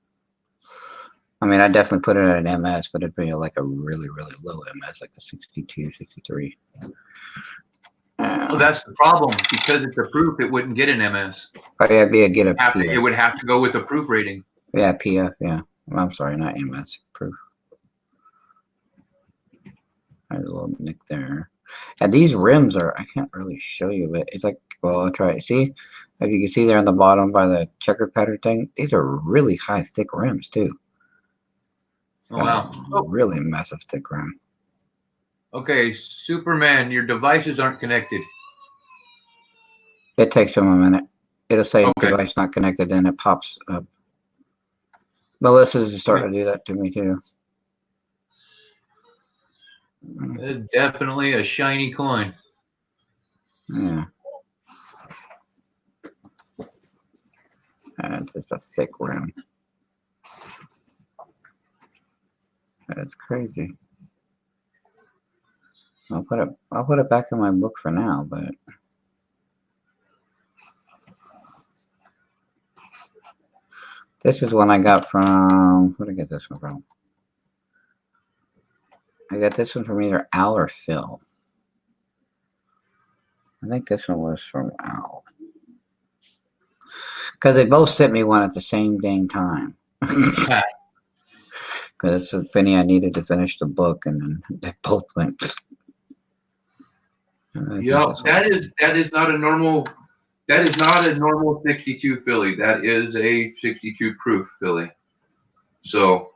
Speaker 2: I mean, I definitely put it at an MS, but it'd be like a really, really low MS, like a 62, 63.
Speaker 1: Well, that's the problem. Because it's a proof, it wouldn't get an MS.
Speaker 2: Oh yeah, get a PF.
Speaker 1: It would have to go with a proof rating.
Speaker 2: Yeah, PF. Yeah, I'm sorry, not MS. Proof. There's a little nick there. And these rims are, I can't really show you, but it's like, well, I'll try it. See, if you can see there on the bottom by the checkered pattern thing, these are really high, thick rims too.
Speaker 1: Oh, wow.
Speaker 2: Really massive, thick rim.
Speaker 1: Okay, Superman, your devices aren't connected.
Speaker 2: It takes them a minute. It'll say device not connected, and it pops up. Melissa's starting to do that to me too.
Speaker 1: It's definitely a shiny coin.
Speaker 2: Yeah. And it's just a thick rim. That's crazy. I'll put it back in my book for now, but this is one I got from, where did I get this one from? I got this one from either Al or Phil. I think this one was from Al. Because they both sent me one at the same dang time. Because it's a penny I needed to finish the book, and then they both went.
Speaker 1: Yeah, that is not a normal 62 Philly. That is a 62 proof Philly. So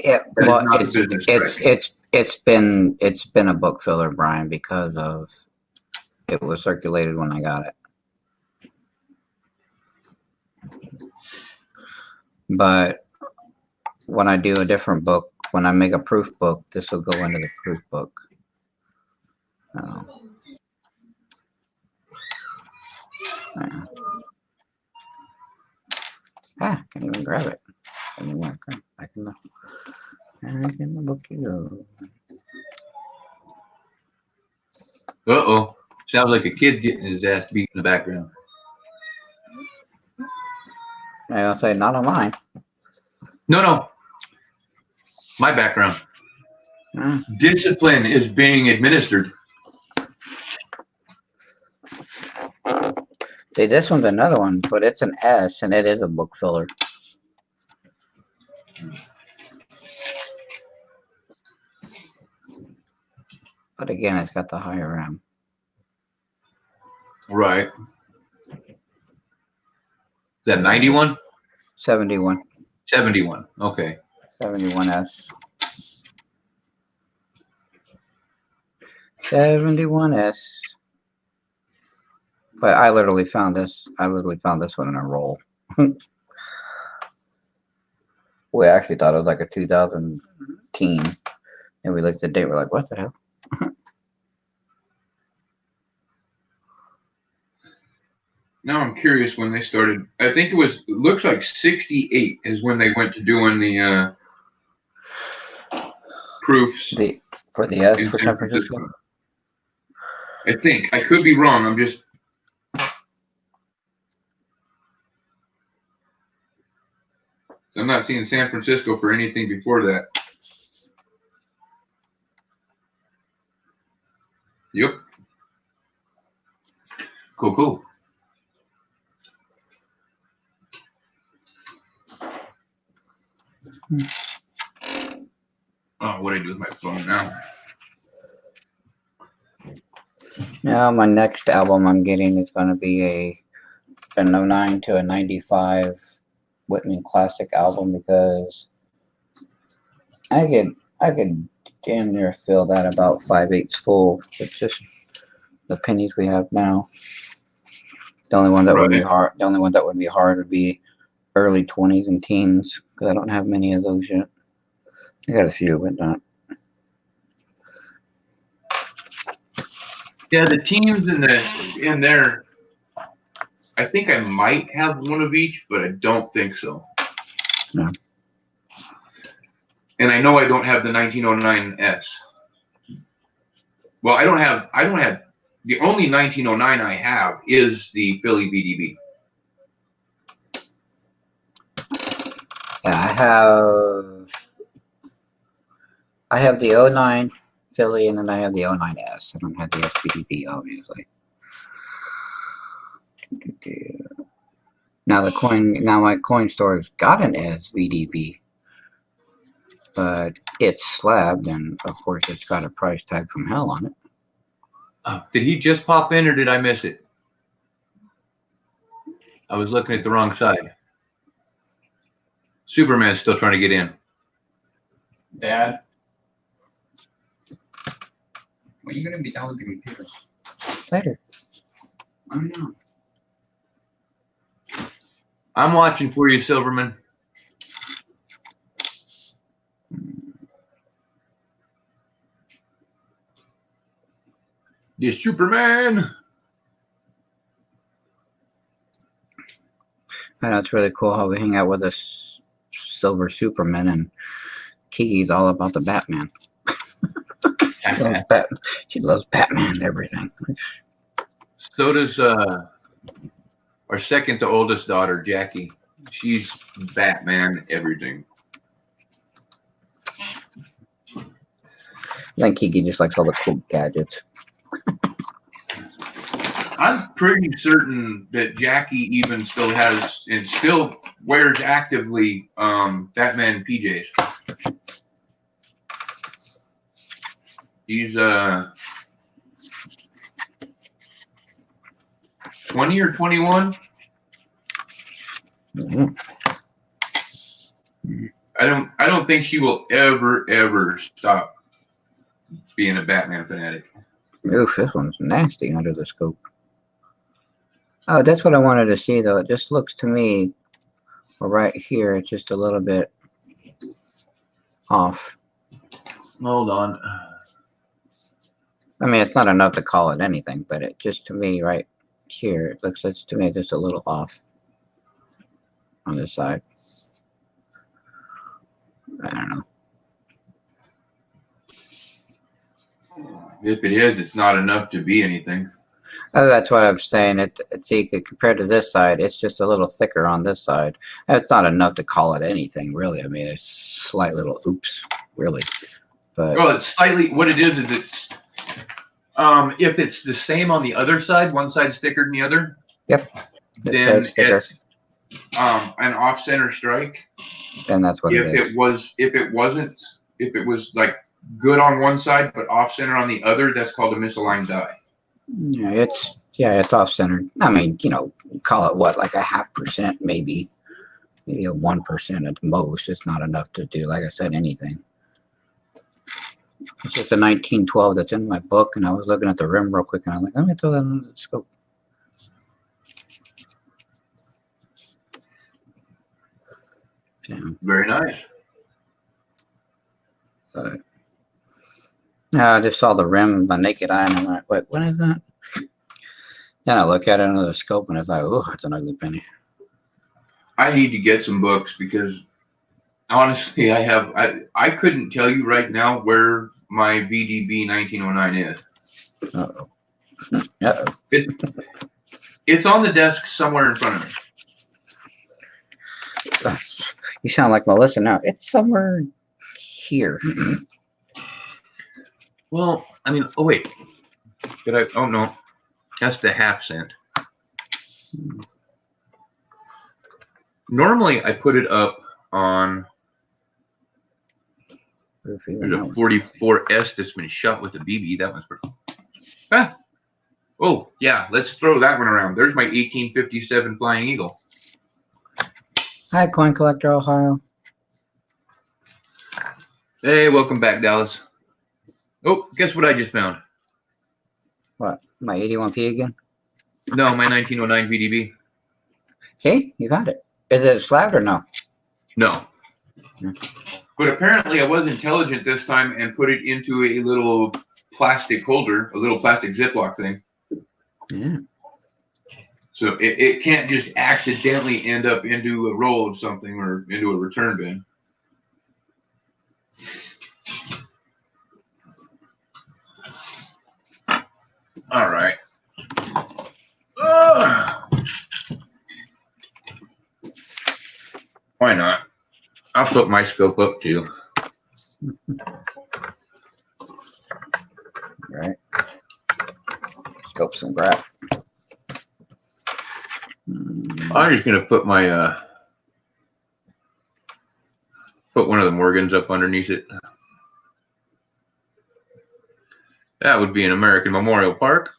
Speaker 2: yeah, well, it's been a book filler, Brian, because of it was circulated when I got it. But when I do a different book, when I make a proof book, this will go into the proof book. Can't even grab it. Anymore. I can book you.
Speaker 1: Uh-oh. Sounds like a kid's getting his ass beat in the background.
Speaker 2: I'll say not on mine.
Speaker 1: No. My background. Discipline is being administered.
Speaker 2: See, this one's another one, but it's an S, and it is a book filler. But again, it's got the higher M.
Speaker 1: Right. Is that 91?
Speaker 2: 71.
Speaker 1: 71. Okay.
Speaker 2: 71S. 71S. But I literally found this. I literally found this one in a roll. We actually thought it was like a 2010, and we looked at the date. We're like, what the hell?
Speaker 1: Now I'm curious when they started. I think it looks like 68 is when they went to doing the proofs.
Speaker 2: For the S for San Francisco?
Speaker 1: I think. I could be wrong. I'm just. I'm not seeing San Francisco for anything before that. Yep. Cool, cool. Oh, what do I do with my phone now?
Speaker 2: Now my next album I'm getting is going to be an 09 to a 95 Whitman Classic album, because I could damn near fill that about 5/8 full with just the pennies we have now. The only one that would be hard. The only one that would be hard would be early 20s and teens, because I don't have many of those yet. I got a few, but not.
Speaker 1: Yeah, the teams in there. I think I might have one of each, but I don't think so.
Speaker 2: No.
Speaker 1: And I know I don't have the 1909S. Well, I don't have the only 1909 I have is the Philly VDB.
Speaker 2: Yeah, I have the 09 Philly, and then I have the 09S. I don't have the SBDB, obviously. Now my coin store has got an SVDB, but it's slabbed, and of course it's got a price tag from hell on it.
Speaker 1: Did he just pop in, or did I miss it? I was looking at the wrong side. Superman's still trying to get in.
Speaker 3: Dad, when are you gonna be done with the computers?
Speaker 2: Later.
Speaker 3: I don't know.
Speaker 1: I'm watching for you, Silverman. The Superman.
Speaker 2: I know it's really cool how we hang out with this Silver Superman, and Kiki's all about the Batman. She loves Batman and everything.
Speaker 1: So does our second to oldest daughter, Jackie. She's Batman everything.
Speaker 2: I think Kiki just likes all the cool gadgets.
Speaker 1: I'm pretty certain that Jackie even still has and still wears actively Batman PJs. He's 20 or 21.
Speaker 2: Mm-hmm.
Speaker 1: I don't think she will ever stop being a Batman fanatic.
Speaker 2: Oof, this one's nasty under the scope. Oh, that's what I wanted to see, though. It just looks to me, right here, it's just a little bit off.
Speaker 1: Hold on.
Speaker 2: I mean, it's not enough to call it anything, but it just, to me, right here, it looks to me just a little off on this side. I don't know.
Speaker 1: If it is, it's not enough to be anything.
Speaker 2: Oh, that's what I'm saying. See, compared to this side, it's just a little thicker on this side. It's not enough to call it anything, really. I mean, it's slight little oops, really. But
Speaker 1: well, it's slightly. What it is it's if it's the same on the other side, one side's thicker than the other.
Speaker 2: Yep.
Speaker 1: Then it's an off-center strike.
Speaker 2: And that's what it is.
Speaker 1: If it was like good on one side but off-center on the other, that's called a misaligned die.
Speaker 2: Yeah, it's off-centered. I mean, call it what, like a 0.5%, maybe a 1% at most. It's not enough to do, like I said, anything. It's just a 1912 that's in my book, and I was looking at the rim real quick, and I'm like, let me throw that under the scope. Yeah.
Speaker 1: Very nice.
Speaker 2: But I just saw the rim with my naked eye, and I'm like, wait, what is that? Then I look at it under the scope, and it's like, oh, it's an ugly penny.
Speaker 1: I need to get some books because honestly, I couldn't tell you right now where my VDB 1909 is.
Speaker 2: Uh-oh. Uh-oh.
Speaker 1: It's on the desk somewhere in front of me.
Speaker 2: You sound like Melissa now. It's somewhere here.
Speaker 1: Well, I mean, oh wait, did I? Oh no, that's the half cent. Normally, I put it up on the 44S that's been shot with a BB. That one's pretty. Ah. Oh yeah, let's throw that one around. There's my 1857 Flying Eagle.
Speaker 2: Hi, Coin Collector Ohio.
Speaker 1: Hey, welcome back, Dallas. Oh, guess what I just found?
Speaker 2: What? My 81p again?
Speaker 1: No, my 1909 VDB.
Speaker 2: See, you got it. Is it slabbed or no?
Speaker 1: No. But apparently I was intelligent this time and put it into a little plastic holder, a little plastic Ziploc thing.
Speaker 2: Yeah.
Speaker 1: So it can't just accidentally end up into a roll of something or into a return bin. All right. Why not? I'll put my scope up too.
Speaker 2: Right. Scope some graph.
Speaker 1: I'm just gonna put my put one of the Morgans up underneath it. That would be an American Memorial Park.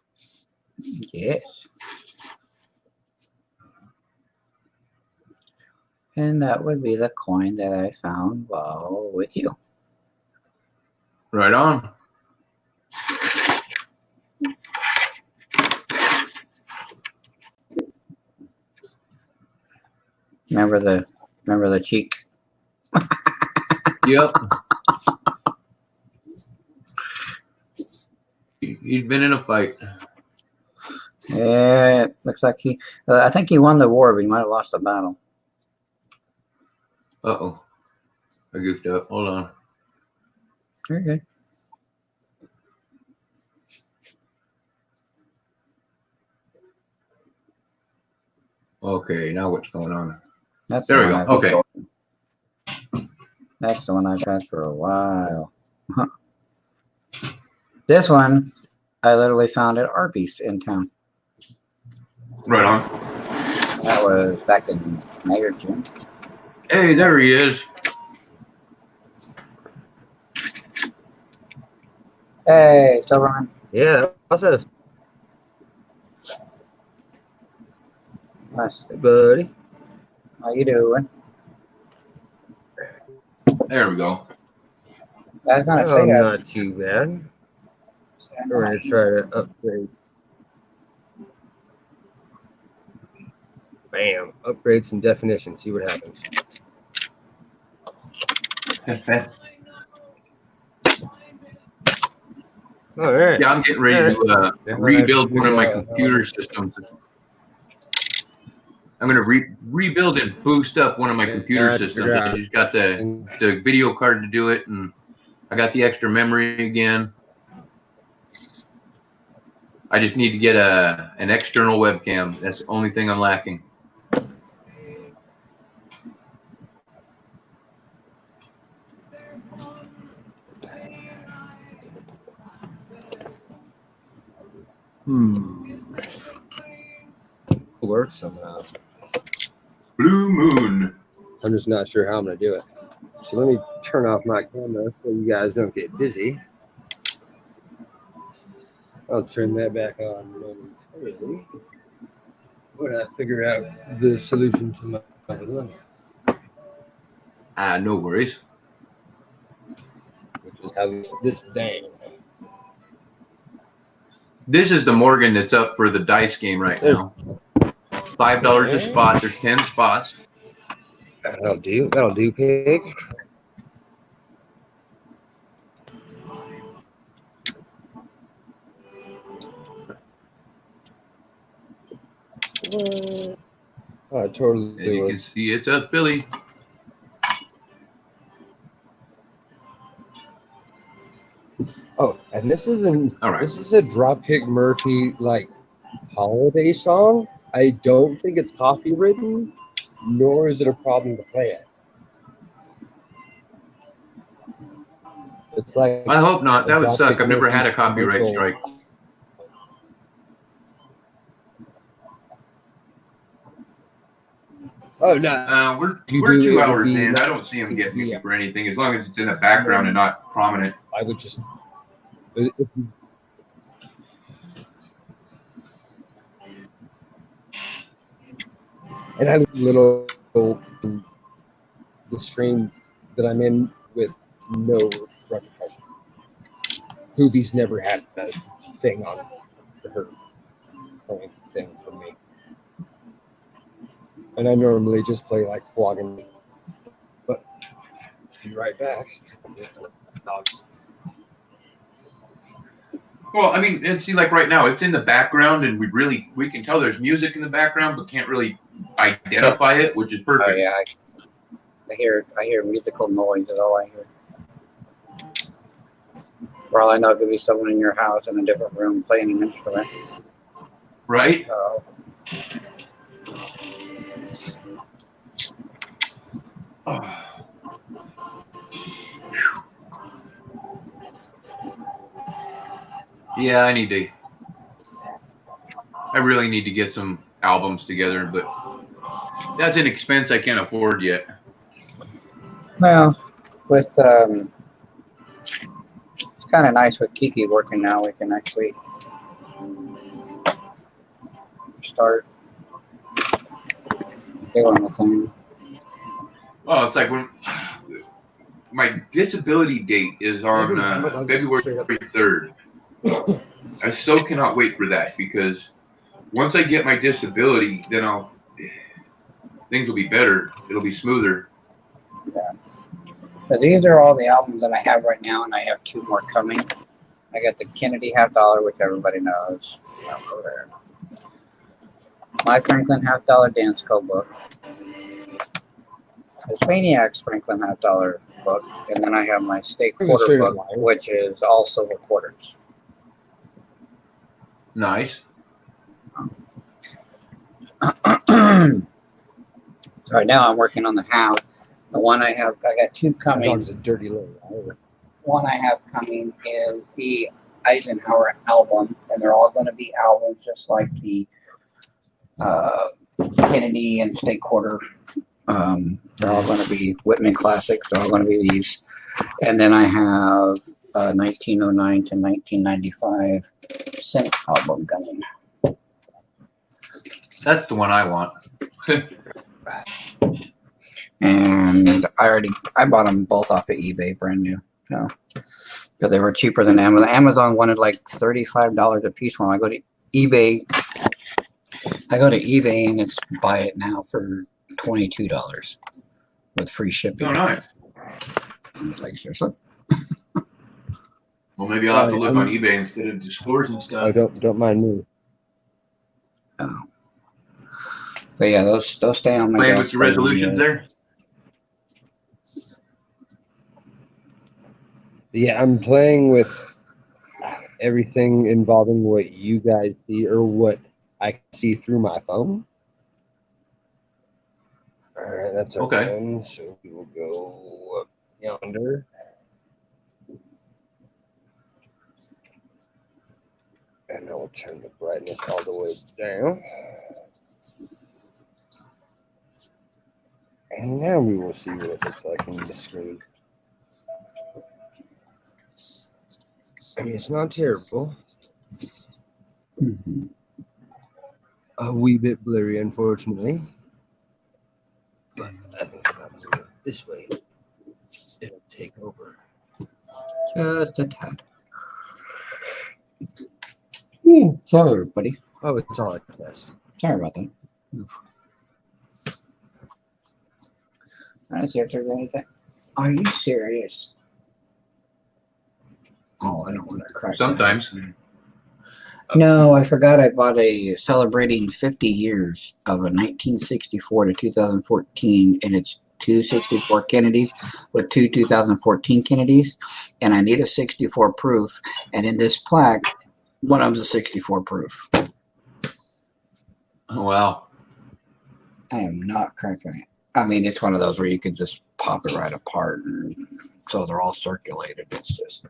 Speaker 2: Yes. And that would be the coin that I found while with you.
Speaker 1: Right on.
Speaker 2: Remember the cheek?
Speaker 1: Yep. He'd been in a fight.
Speaker 2: Yeah, it looks like he. I think he won the war, but he might have lost the battle.
Speaker 1: Uh-oh. I goofed up. Hold on.
Speaker 2: Very good.
Speaker 1: Okay, now what's going on?
Speaker 2: That's
Speaker 1: There we
Speaker 2: the
Speaker 1: go.
Speaker 2: one
Speaker 1: Okay.
Speaker 2: That's the one I've had for a while. This one, I literally found at Arby's in town.
Speaker 1: Right on.
Speaker 2: That was back in May or June.
Speaker 1: Hey, there he is.
Speaker 2: Hey, Silverman.
Speaker 4: Yeah, what's this,
Speaker 2: Nice.
Speaker 4: buddy?
Speaker 2: How you doing?
Speaker 1: There we go.
Speaker 2: I was gonna
Speaker 4: Oh,
Speaker 2: say,
Speaker 4: not too bad. We're gonna try to upgrade. Bam! Upgrade some definition. See what happens. All right.
Speaker 1: Yeah, I'm getting ready to rebuild one of my computer systems. I'm going to rebuild and boost up one of my computer systems. I just got the video card to do it, and I got the extra memory again. I just need to get an external webcam. That's the only thing I'm lacking.
Speaker 4: Work somehow.
Speaker 1: Blue Moon.
Speaker 4: I'm just not sure how I'm gonna do it. So let me turn off my camera so you guys don't get busy. I'll turn that back on momentarily when I figure out the solution to my dilemma.
Speaker 1: No worries.
Speaker 4: Which is how this thing.
Speaker 1: This is the Morgan that's up for the dice game right now. $5 a spot. There's 10 spots.
Speaker 4: That'll do. That'll do, pig. Oh, totally.
Speaker 1: As you can see, it's a Philly.
Speaker 4: Oh, and this isn't.
Speaker 1: All right.
Speaker 4: This is a Dropkick Murphy like holiday song. I don't think it's copywritten, nor is it a problem to play it. It's like
Speaker 1: I hope not. That would suck.
Speaker 4: Dropkick
Speaker 1: I've never had a
Speaker 4: Murphy's
Speaker 1: copyright
Speaker 4: commercial.
Speaker 1: strike.
Speaker 4: Oh no.
Speaker 1: We're
Speaker 4: You
Speaker 1: 2
Speaker 4: do, it would
Speaker 1: hours
Speaker 4: be
Speaker 1: in. I
Speaker 4: not-
Speaker 1: don't see him getting
Speaker 4: yeah.
Speaker 1: me for anything as long as it's in the background and not prominent.
Speaker 4: I would just. If you, and I have a little the screen that I'm in with no repercussion. Hoobie's never had a thing on her thing for me. And I normally just play like flogging. But be right back.
Speaker 1: Well, I mean, and see, like right now, it's in the background, and we can tell there's music in the background, but can't really identify it, which is perfect.
Speaker 2: Oh yeah, I hear musical noise. Is all I hear. For all I know, it could be someone in your house in a different room playing an instrument.
Speaker 1: Right?
Speaker 2: So,
Speaker 1: Yeah, I really need to get some albums together, but that's an expense I can't afford yet.
Speaker 2: well, with it's kind of nice with Kiki working now. We can actually start doing the thing.
Speaker 1: Well, it's like when my disability date is on February 3rd. I so cannot wait for that because once I get my disability, then things will be better. It'll be smoother.
Speaker 2: Yeah. So these are all the albums that I have right now, and I have 2 more coming. I got the Kennedy Half Dollar, which everybody knows. Over there. My Franklin Half Dollar Dance Co book. Hispaniac's Franklin Half Dollar book, and then I have my State Quarter book, which is all silver quarters.
Speaker 1: Nice.
Speaker 2: Right now, I'm working on the half. The one I got 2 coming.
Speaker 4: Dog's a dirty little.
Speaker 2: One I have coming is the Eisenhower album, and they're all going to be albums just like the Kennedy and State Quarter. They're all going to be Whitman classics. They're all going to be these. And then I have 1909 to 1995 synth album coming.
Speaker 1: That's the one I want.
Speaker 2: And I bought them both off of eBay, brand new. So, because they were cheaper than Amazon. Amazon wanted like $35 a piece for them. I go to eBay and it's buy it now for $22 with free shipping.
Speaker 1: Oh, nice.
Speaker 2: I was like, seriously?
Speaker 1: Well, maybe I'll have to look on eBay instead of the stores and stuff.
Speaker 4: Oh, don't mind me.
Speaker 2: Oh. But yeah, those stay on my
Speaker 1: Playing
Speaker 2: desk.
Speaker 1: with your resolutions there?
Speaker 4: Yeah, I'm playing with everything involving what you guys see or what I can see through my phone. All right, that's our
Speaker 1: Okay.
Speaker 4: one. So we will go up yonder. And I will turn the brightness all the way down. And now we will see what it looks like in the screen. I mean, it's not terrible.
Speaker 2: Mm-hmm.
Speaker 4: A wee bit blurry, unfortunately. But I think if I move it this way, it'll take over.
Speaker 2: Just a tad. Sorry, everybody.
Speaker 4: Oh, it's all a test.
Speaker 2: Sorry about that. Let's see if there's anything. Are you serious? Oh, I don't want to crack that.
Speaker 1: Sometimes.
Speaker 2: No, I forgot I bought a celebrating 50 years of a 1964 to 2014, and it's two 64 Kennedys with two 2014 Kennedys, and I need a 64 proof, and in this plaque, one of them's a 64 proof.
Speaker 1: Oh, wow.
Speaker 2: I am not cracking it. I mean, it's one of those where you can just pop it right apart, and so they're all circulated. It's just...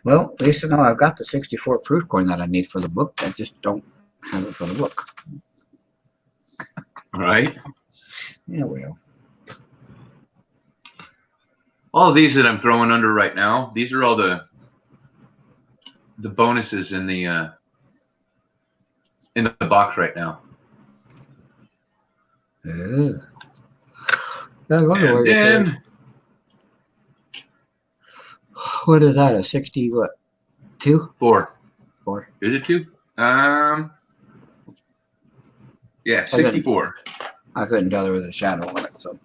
Speaker 2: Well, at least I know I've got the 64 proof coin that I need for the book. I just don't have it for the book.
Speaker 1: Right.
Speaker 2: Yeah, well.
Speaker 1: All of these that I'm throwing under right now, these are all the bonuses in the box right now.
Speaker 2: Yeah.
Speaker 1: And then,
Speaker 2: What is that? A 60 what? 2?
Speaker 1: 4.
Speaker 2: 4.
Speaker 1: Is it 2? Yeah, 64.
Speaker 2: I couldn't tell there was a shadow on it, so.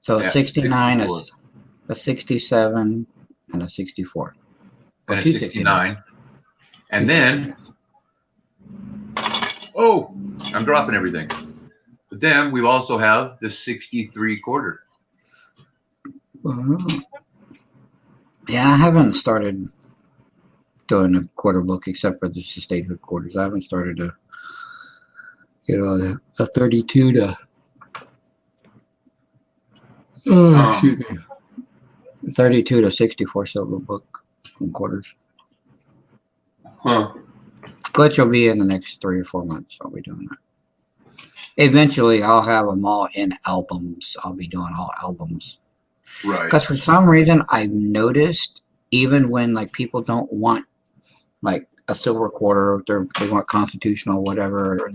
Speaker 2: So a
Speaker 1: Yeah,
Speaker 2: 69,
Speaker 1: 64.
Speaker 2: a 67, and a 64.
Speaker 1: And a
Speaker 2: two
Speaker 1: 69. And then, oh, I'm dropping everything. But then we also have the 63 quarter.
Speaker 2: Yeah, I haven't started doing a quarter book except for the statehood quarters. I haven't started to, the 32 to, excuse me, 32 to 64 silver book in quarters.
Speaker 1: Huh.
Speaker 2: Which will be in the next 3 or 4 months. I'll be doing that. Eventually, I'll have them all in albums. I'll be doing all albums.
Speaker 1: Right.
Speaker 2: Because for some reason, I've noticed even when like people don't want like a silver quarter, or they want constitutional, whatever, or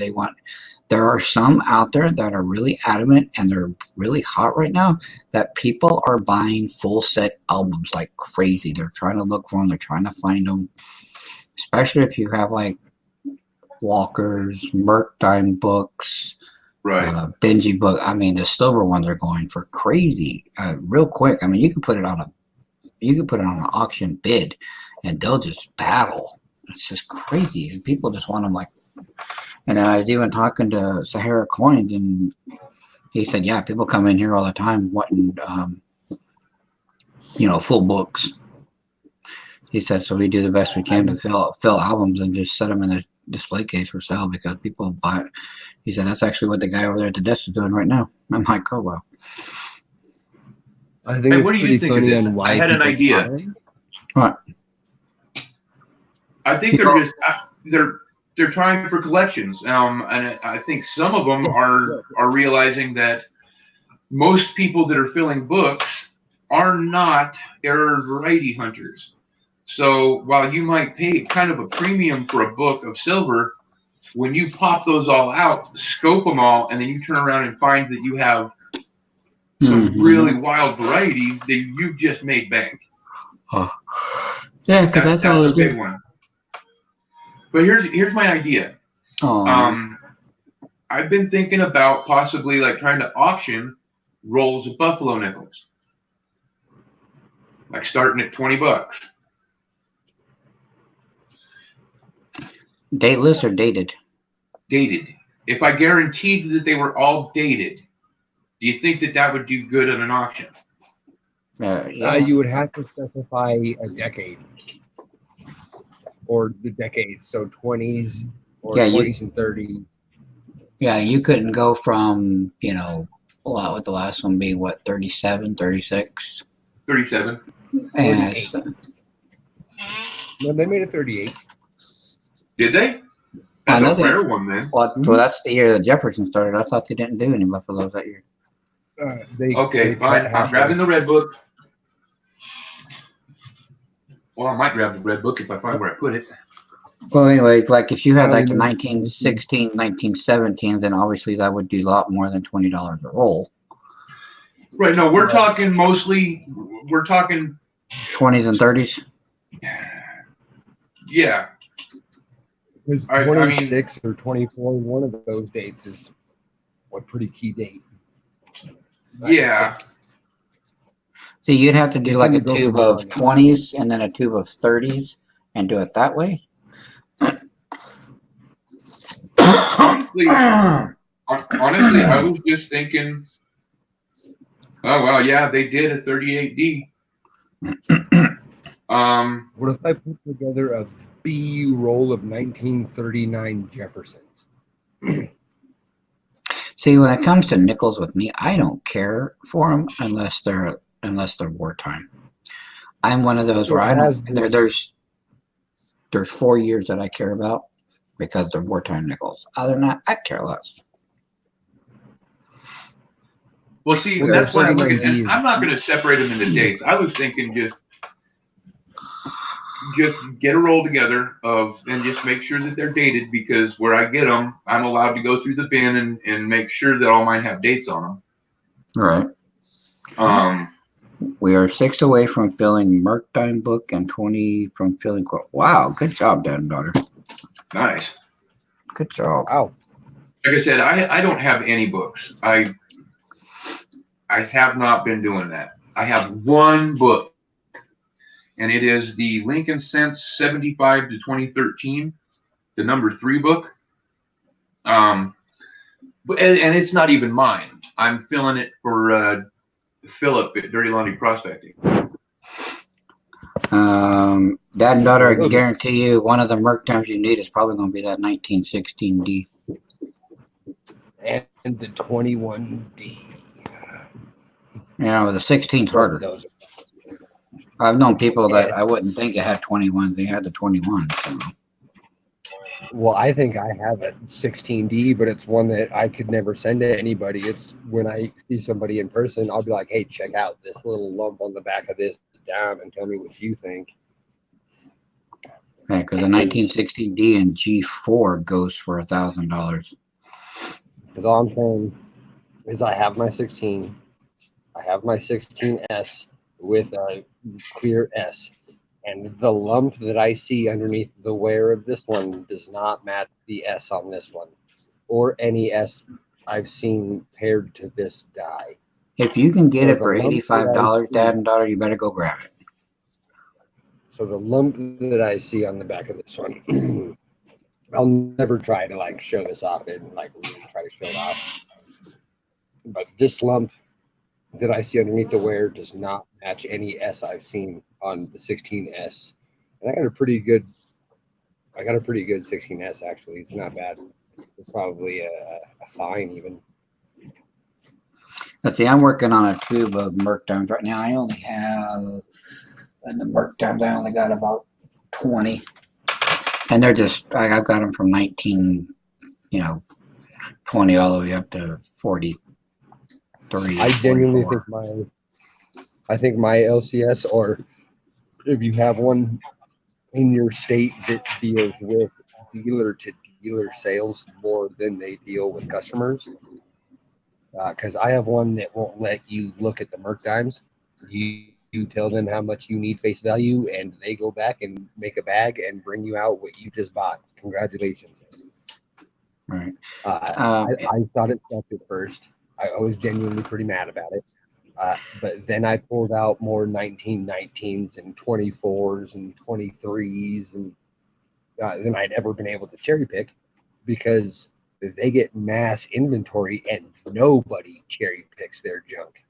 Speaker 2: there are some out there that are really adamant and they're really hot right now that people are buying full set albums like crazy. They're trying to look for them. They're trying to find them, especially if you have like Walker's, Merktime books,
Speaker 1: Right.
Speaker 2: Benji book. I mean, the silver ones are going for crazy, real quick. I mean, you can put it on an auction bid, and they'll just battle. It's just crazy. And people just want them like. And then I was even talking to Sahara Coins, and he said, "Yeah, people come in here all the time wanting, full books." He said, "So we do the best we can to fill albums and just set them in a display case for sale because people buy it." He said, "That's actually what the guy over there at the desk is doing right now." I'm like, "Oh well."
Speaker 4: I think
Speaker 1: Hey,
Speaker 4: it's
Speaker 1: what do you
Speaker 4: pretty
Speaker 1: think of
Speaker 4: funny
Speaker 1: this?
Speaker 4: on why
Speaker 1: I had an
Speaker 4: people
Speaker 1: idea.
Speaker 4: buy them.
Speaker 2: What?
Speaker 1: I think they're just they're trying for collections. And I think some of them are realizing that most people that are filling books are not error variety hunters. So while you might pay kind of a premium for a book of silver, when you pop those all out, scope them all, and then you turn around and find that you have some really wild varieties that you've just made bank.
Speaker 2: Yeah, because that's all
Speaker 1: a
Speaker 2: they
Speaker 1: big
Speaker 2: do.
Speaker 1: one. But here's my idea. I've been thinking about possibly like trying to auction rolls of buffalo nickels, like starting at $20.
Speaker 2: Dateless or dated?
Speaker 1: Dated. If I guaranteed that they were all dated, do you think that would do good at an auction?
Speaker 2: Yeah.
Speaker 4: You would have to specify a decade or the decades, so 20s or 20s and 30s.
Speaker 2: Yeah, you couldn't go from, with the last one being what, 37, 36?
Speaker 1: 37.
Speaker 2: And
Speaker 4: No, they made it 38.
Speaker 1: Did they?
Speaker 2: I know
Speaker 1: That's a rare one, then.
Speaker 2: well, that's the year that Jefferson started. I thought they didn't do any buffaloes that year.
Speaker 1: Okay, fine. I'm grabbing the red book. Well, I might grab the red book if I find where I put it.
Speaker 2: Well, anyway, like if you had like a
Speaker 4: no.
Speaker 2: 1916, 1917, then obviously that would do a lot more than $20 a roll.
Speaker 1: Right. No, we're talking mostly. We're talking
Speaker 2: 20s and 30s.
Speaker 1: Yeah.
Speaker 4: Because
Speaker 1: I mean-
Speaker 4: 26 or 24, one of those dates is a pretty key date.
Speaker 1: Yeah.
Speaker 2: So you'd have to do
Speaker 4: You
Speaker 2: like a
Speaker 4: tend to go
Speaker 2: tube
Speaker 4: for
Speaker 2: of
Speaker 4: one.
Speaker 2: 20s and then a tube of 30s and do it that way.
Speaker 1: Honestly, I was just thinking, oh, well, yeah, they did a 38D.
Speaker 4: What if I put together a B roll of 1939 Jeffersons?
Speaker 2: See, when it comes to nickels with me, I don't care for them unless they're wartime. I'm one of those where I don't. There's 4 years that I care about because they're wartime nickels. Other than that, I care less.
Speaker 1: Well, see,
Speaker 4: Well,
Speaker 1: that's why I look at it.
Speaker 4: 39D
Speaker 1: I'm not going to separate them into dates. I was thinking just get a roll together of and just make sure that they're dated, because where I get them, I'm allowed to go through the bin and make sure that all mine have dates on
Speaker 2: Right.
Speaker 1: them.
Speaker 2: We are 6 away from filling Merc Time book and 20 from filling quote. Wow, good job, Dad and daughter.
Speaker 1: Nice.
Speaker 2: Good job.
Speaker 4: Wow.
Speaker 1: Like I said, I don't have any books. I have not been doing that. I have one book, and it is the Lincoln Sense 75 to 2013, the number 3 book. But and it's not even mine. I'm filling it for Philip at Dirty Laundry Prospecting.
Speaker 2: Dad and daughter, I can guarantee you one of the Merc Times you need is probably going to be that 1916D.
Speaker 4: And the 21D.
Speaker 2: You know, the 16's harder.
Speaker 4: Those.
Speaker 2: I've known people that I wouldn't think it had 21s. They had the 21s. So.
Speaker 4: Well, I think I have a 16D, but it's one that I could never send to anybody. It's when I see somebody in person, I'll be like, hey, check out this little lump on the back of this down and tell me what you think.
Speaker 2: Yeah, because the 1916D and G4 goes for $1,000.
Speaker 4: Because all I'm saying is I have my 16. I have my 16S with a clear S. And the lump that I see underneath the wear of this one does not match the S on this one, or any S I've seen paired to this die.
Speaker 2: If you can get
Speaker 4: So
Speaker 2: it for $85, Dad and daughter, you better go grab it.
Speaker 4: So the lump that I see on the back of this one, I'll never try to like show this off and like really try to show it off. But this lump that I see underneath the wear does not match any S I've seen on the 16S. And I got a pretty good 16S actually. It's not bad. It's probably a fine even.
Speaker 2: Let's see, I'm working on a tube of Merc Times right now. I only have, in the Merc Times, I only got about 20. And they're just, I've got them from 19, 20 all the way up to 43.
Speaker 4: I genuinely
Speaker 2: 44.
Speaker 4: think my LCS, or if you have one in your state that deals with dealer to dealer sales more than they deal with customers, because I have one that won't let you look at the Merc Times. You tell them how much you need face value, and they go back and make a bag and bring you out what you just bought. Congratulations.
Speaker 2: Right.
Speaker 4: I thought it sucked at first. I was genuinely pretty mad about it. But then I pulled out more 1919s and 24s and 23s and than I'd ever been able to cherry pick, because they get mass inventory and nobody cherry picks their junk.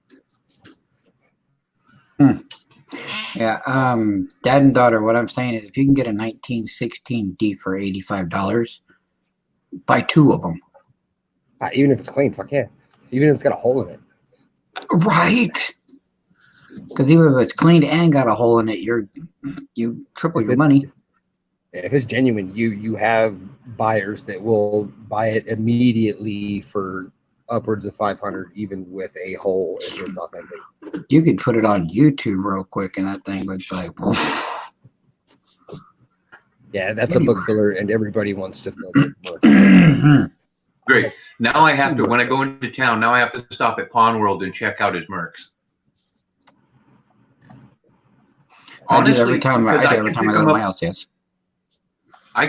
Speaker 2: Yeah, Dad and daughter, what I'm saying is if you can get a 1916D for $85, buy 2 of them.
Speaker 4: Even if it's clean, fuck yeah. Even if it's got a hole in it.
Speaker 2: Right. Because even if it's cleaned and got a hole in it, you triple your money.
Speaker 4: If it's genuine, you have buyers that will buy it immediately for upwards of 500, even with a hole if it's authentic.
Speaker 2: You could put it on YouTube real quick, and that thing would be like, woof.
Speaker 4: Yeah, that's a book filler, and everybody wants to fill it.
Speaker 1: Great. Now I have to, when I go into town, now I have to stop at Pawn World and check out his Mercs.
Speaker 2: I do
Speaker 1: Honestly,
Speaker 2: every time.
Speaker 1: because
Speaker 2: I do
Speaker 1: I
Speaker 2: every
Speaker 1: can
Speaker 2: time I
Speaker 1: pick
Speaker 2: go to
Speaker 1: 'em
Speaker 2: my
Speaker 1: up.
Speaker 2: LCS.
Speaker 1: I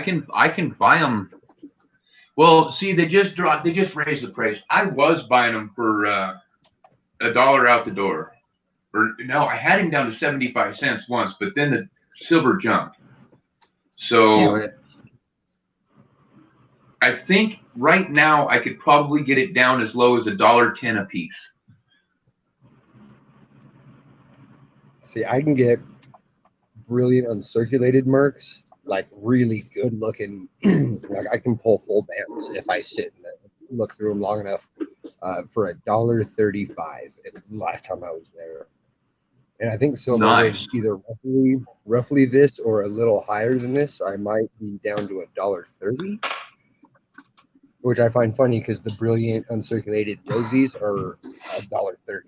Speaker 1: can buy them. Well, see, they just raised the price. I was buying them for $1 out the door. Or no, I had him down to 75 cents once, but then the silver jumped. So
Speaker 2: Yeah, but
Speaker 1: I think right now I could probably get it down as low as $1.10 a piece.
Speaker 4: See, I can get brilliant uncirculated mercs, like really good looking. Like I can pull full bands if I sit and look through them long enough for $1.35. Last time I was there, and I think silver
Speaker 1: Nice.
Speaker 4: was either roughly this or a little higher than this. So I might be down to $1.30, which I find funny because the brilliant uncirculated rosies are $1.30.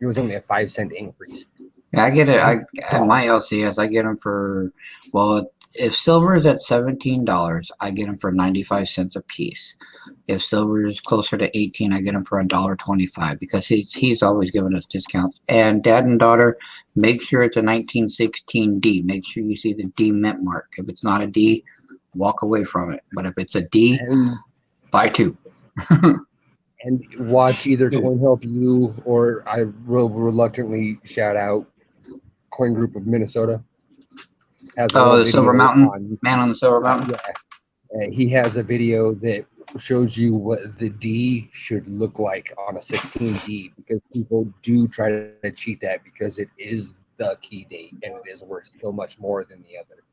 Speaker 4: It was only a 5-cent increase.
Speaker 2: yeah, I get it. At my LCS, I get them for, well, if silver is at $17, I get them for 95 cents a piece. If silver is closer to 18, I get them for $1.25 because he's always giving us discounts. And dad and daughter, make sure it's a 1916 D. Make sure you see the D mint mark. If it's not a D, walk away from it. But if it's a D,
Speaker 4: And
Speaker 2: buy two.
Speaker 4: and watch either Coin Help You or I will reluctantly shout out Coin Group of Minnesota. Has a
Speaker 2: Oh,
Speaker 4: whole
Speaker 2: the Silver
Speaker 4: video
Speaker 2: Mountain,
Speaker 4: on,
Speaker 2: man on the Silver Mountain.
Speaker 4: he has a video that shows you what the D should look like on a 16D because people do try to cheat that because it is the key date and it is worth so much more than the other.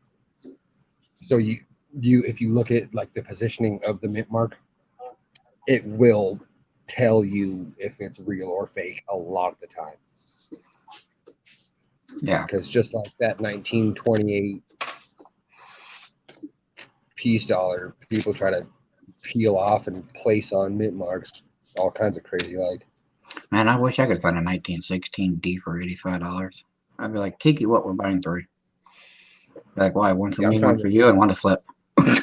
Speaker 4: So you if you look at like the positioning of the mint mark, it will tell you if it's real or fake a lot of the time.
Speaker 2: Yeah.
Speaker 4: Because just like that 1928 peace dollar, people try to peel off and place on mint marks, all kinds of crazy like.
Speaker 2: Man, I wish I could find a 1916 D for $85. I'd be like, Kiki, what? We're buying three. Like, why? One for
Speaker 4: Yeah,
Speaker 2: me, one for you, and one to flip.
Speaker 4: I'm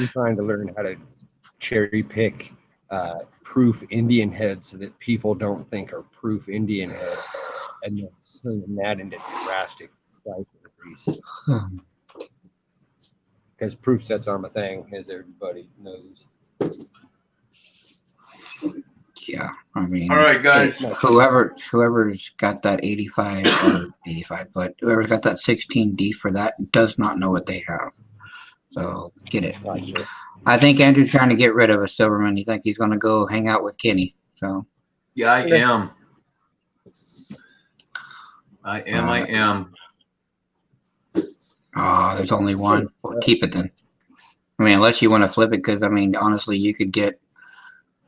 Speaker 4: trying to learn how to cherry pick proof Indian heads so that people don't think are proof Indian heads, and then turn that into drastic price increase. Because proof sets are my thing, as everybody knows.
Speaker 2: Yeah, I mean,
Speaker 1: All right, guys.
Speaker 2: whoever's got that 85 or 85, but whoever's got that 16D for that does not know what they have. So get it.
Speaker 4: Not sure.
Speaker 2: I think Andrew's trying to get rid of a Silverman. He think he's going to go hang out with Kenny. So
Speaker 1: Yeah, I am. I am.
Speaker 2: oh, there's only one. Well, keep it then. I mean, unless you want to flip it, because I mean, honestly, you could get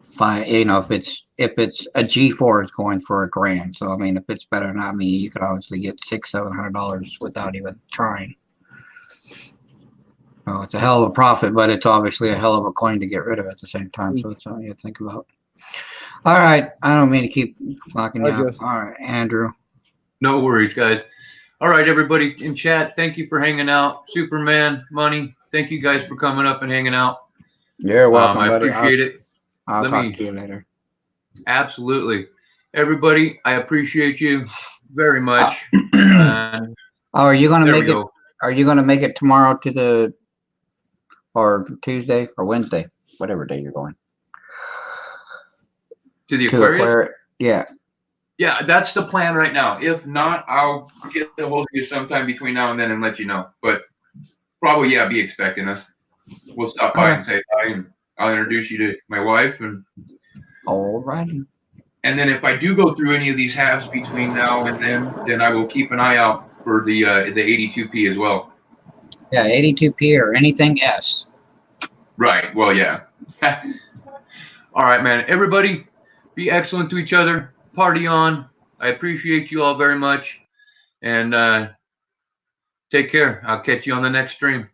Speaker 2: five. You know, if it's a G4, it's going for $1,000. So I mean, if it's better than I mean, you could obviously get $600-700 without even trying. So it's a hell of a profit, but it's obviously a hell of a coin to get rid of at the same time. So it's something you have to think about. All right, I don't mean to keep locking you up. All right, Andrew.
Speaker 1: No worries, guys. All right, everybody in chat, thank you for hanging out. Superman, Money, thank you guys for coming up and hanging out.
Speaker 2: You're welcome,
Speaker 1: I
Speaker 2: buddy.
Speaker 1: appreciate it.
Speaker 2: I'll talk to you later.
Speaker 1: Absolutely. Everybody, I appreciate you very much.
Speaker 2: Oh, are you going to
Speaker 1: There
Speaker 2: make
Speaker 1: we
Speaker 2: it?
Speaker 1: go.
Speaker 2: Are you going to make it tomorrow to the, or Tuesday or Wednesday, whatever day you're going?
Speaker 1: To the
Speaker 2: To
Speaker 1: Aquarius?
Speaker 2: Aquarius? Yeah.
Speaker 1: Yeah, that's the plan right now. If not, I'll get a hold of you sometime between now and then and let you know. But probably, yeah, be expecting us. We'll stop by and say hi, and I'll introduce you to my wife.
Speaker 2: All righty.
Speaker 1: And then if I do go through any of these halves between now and then I will keep an eye out for the 82p as well.
Speaker 2: Yeah, 82p or anything S.
Speaker 1: Right. Well, yeah. All right, man. Everybody, be excellent to each other. Party on. I appreciate you all very much. And take care. I'll catch you on the next stream.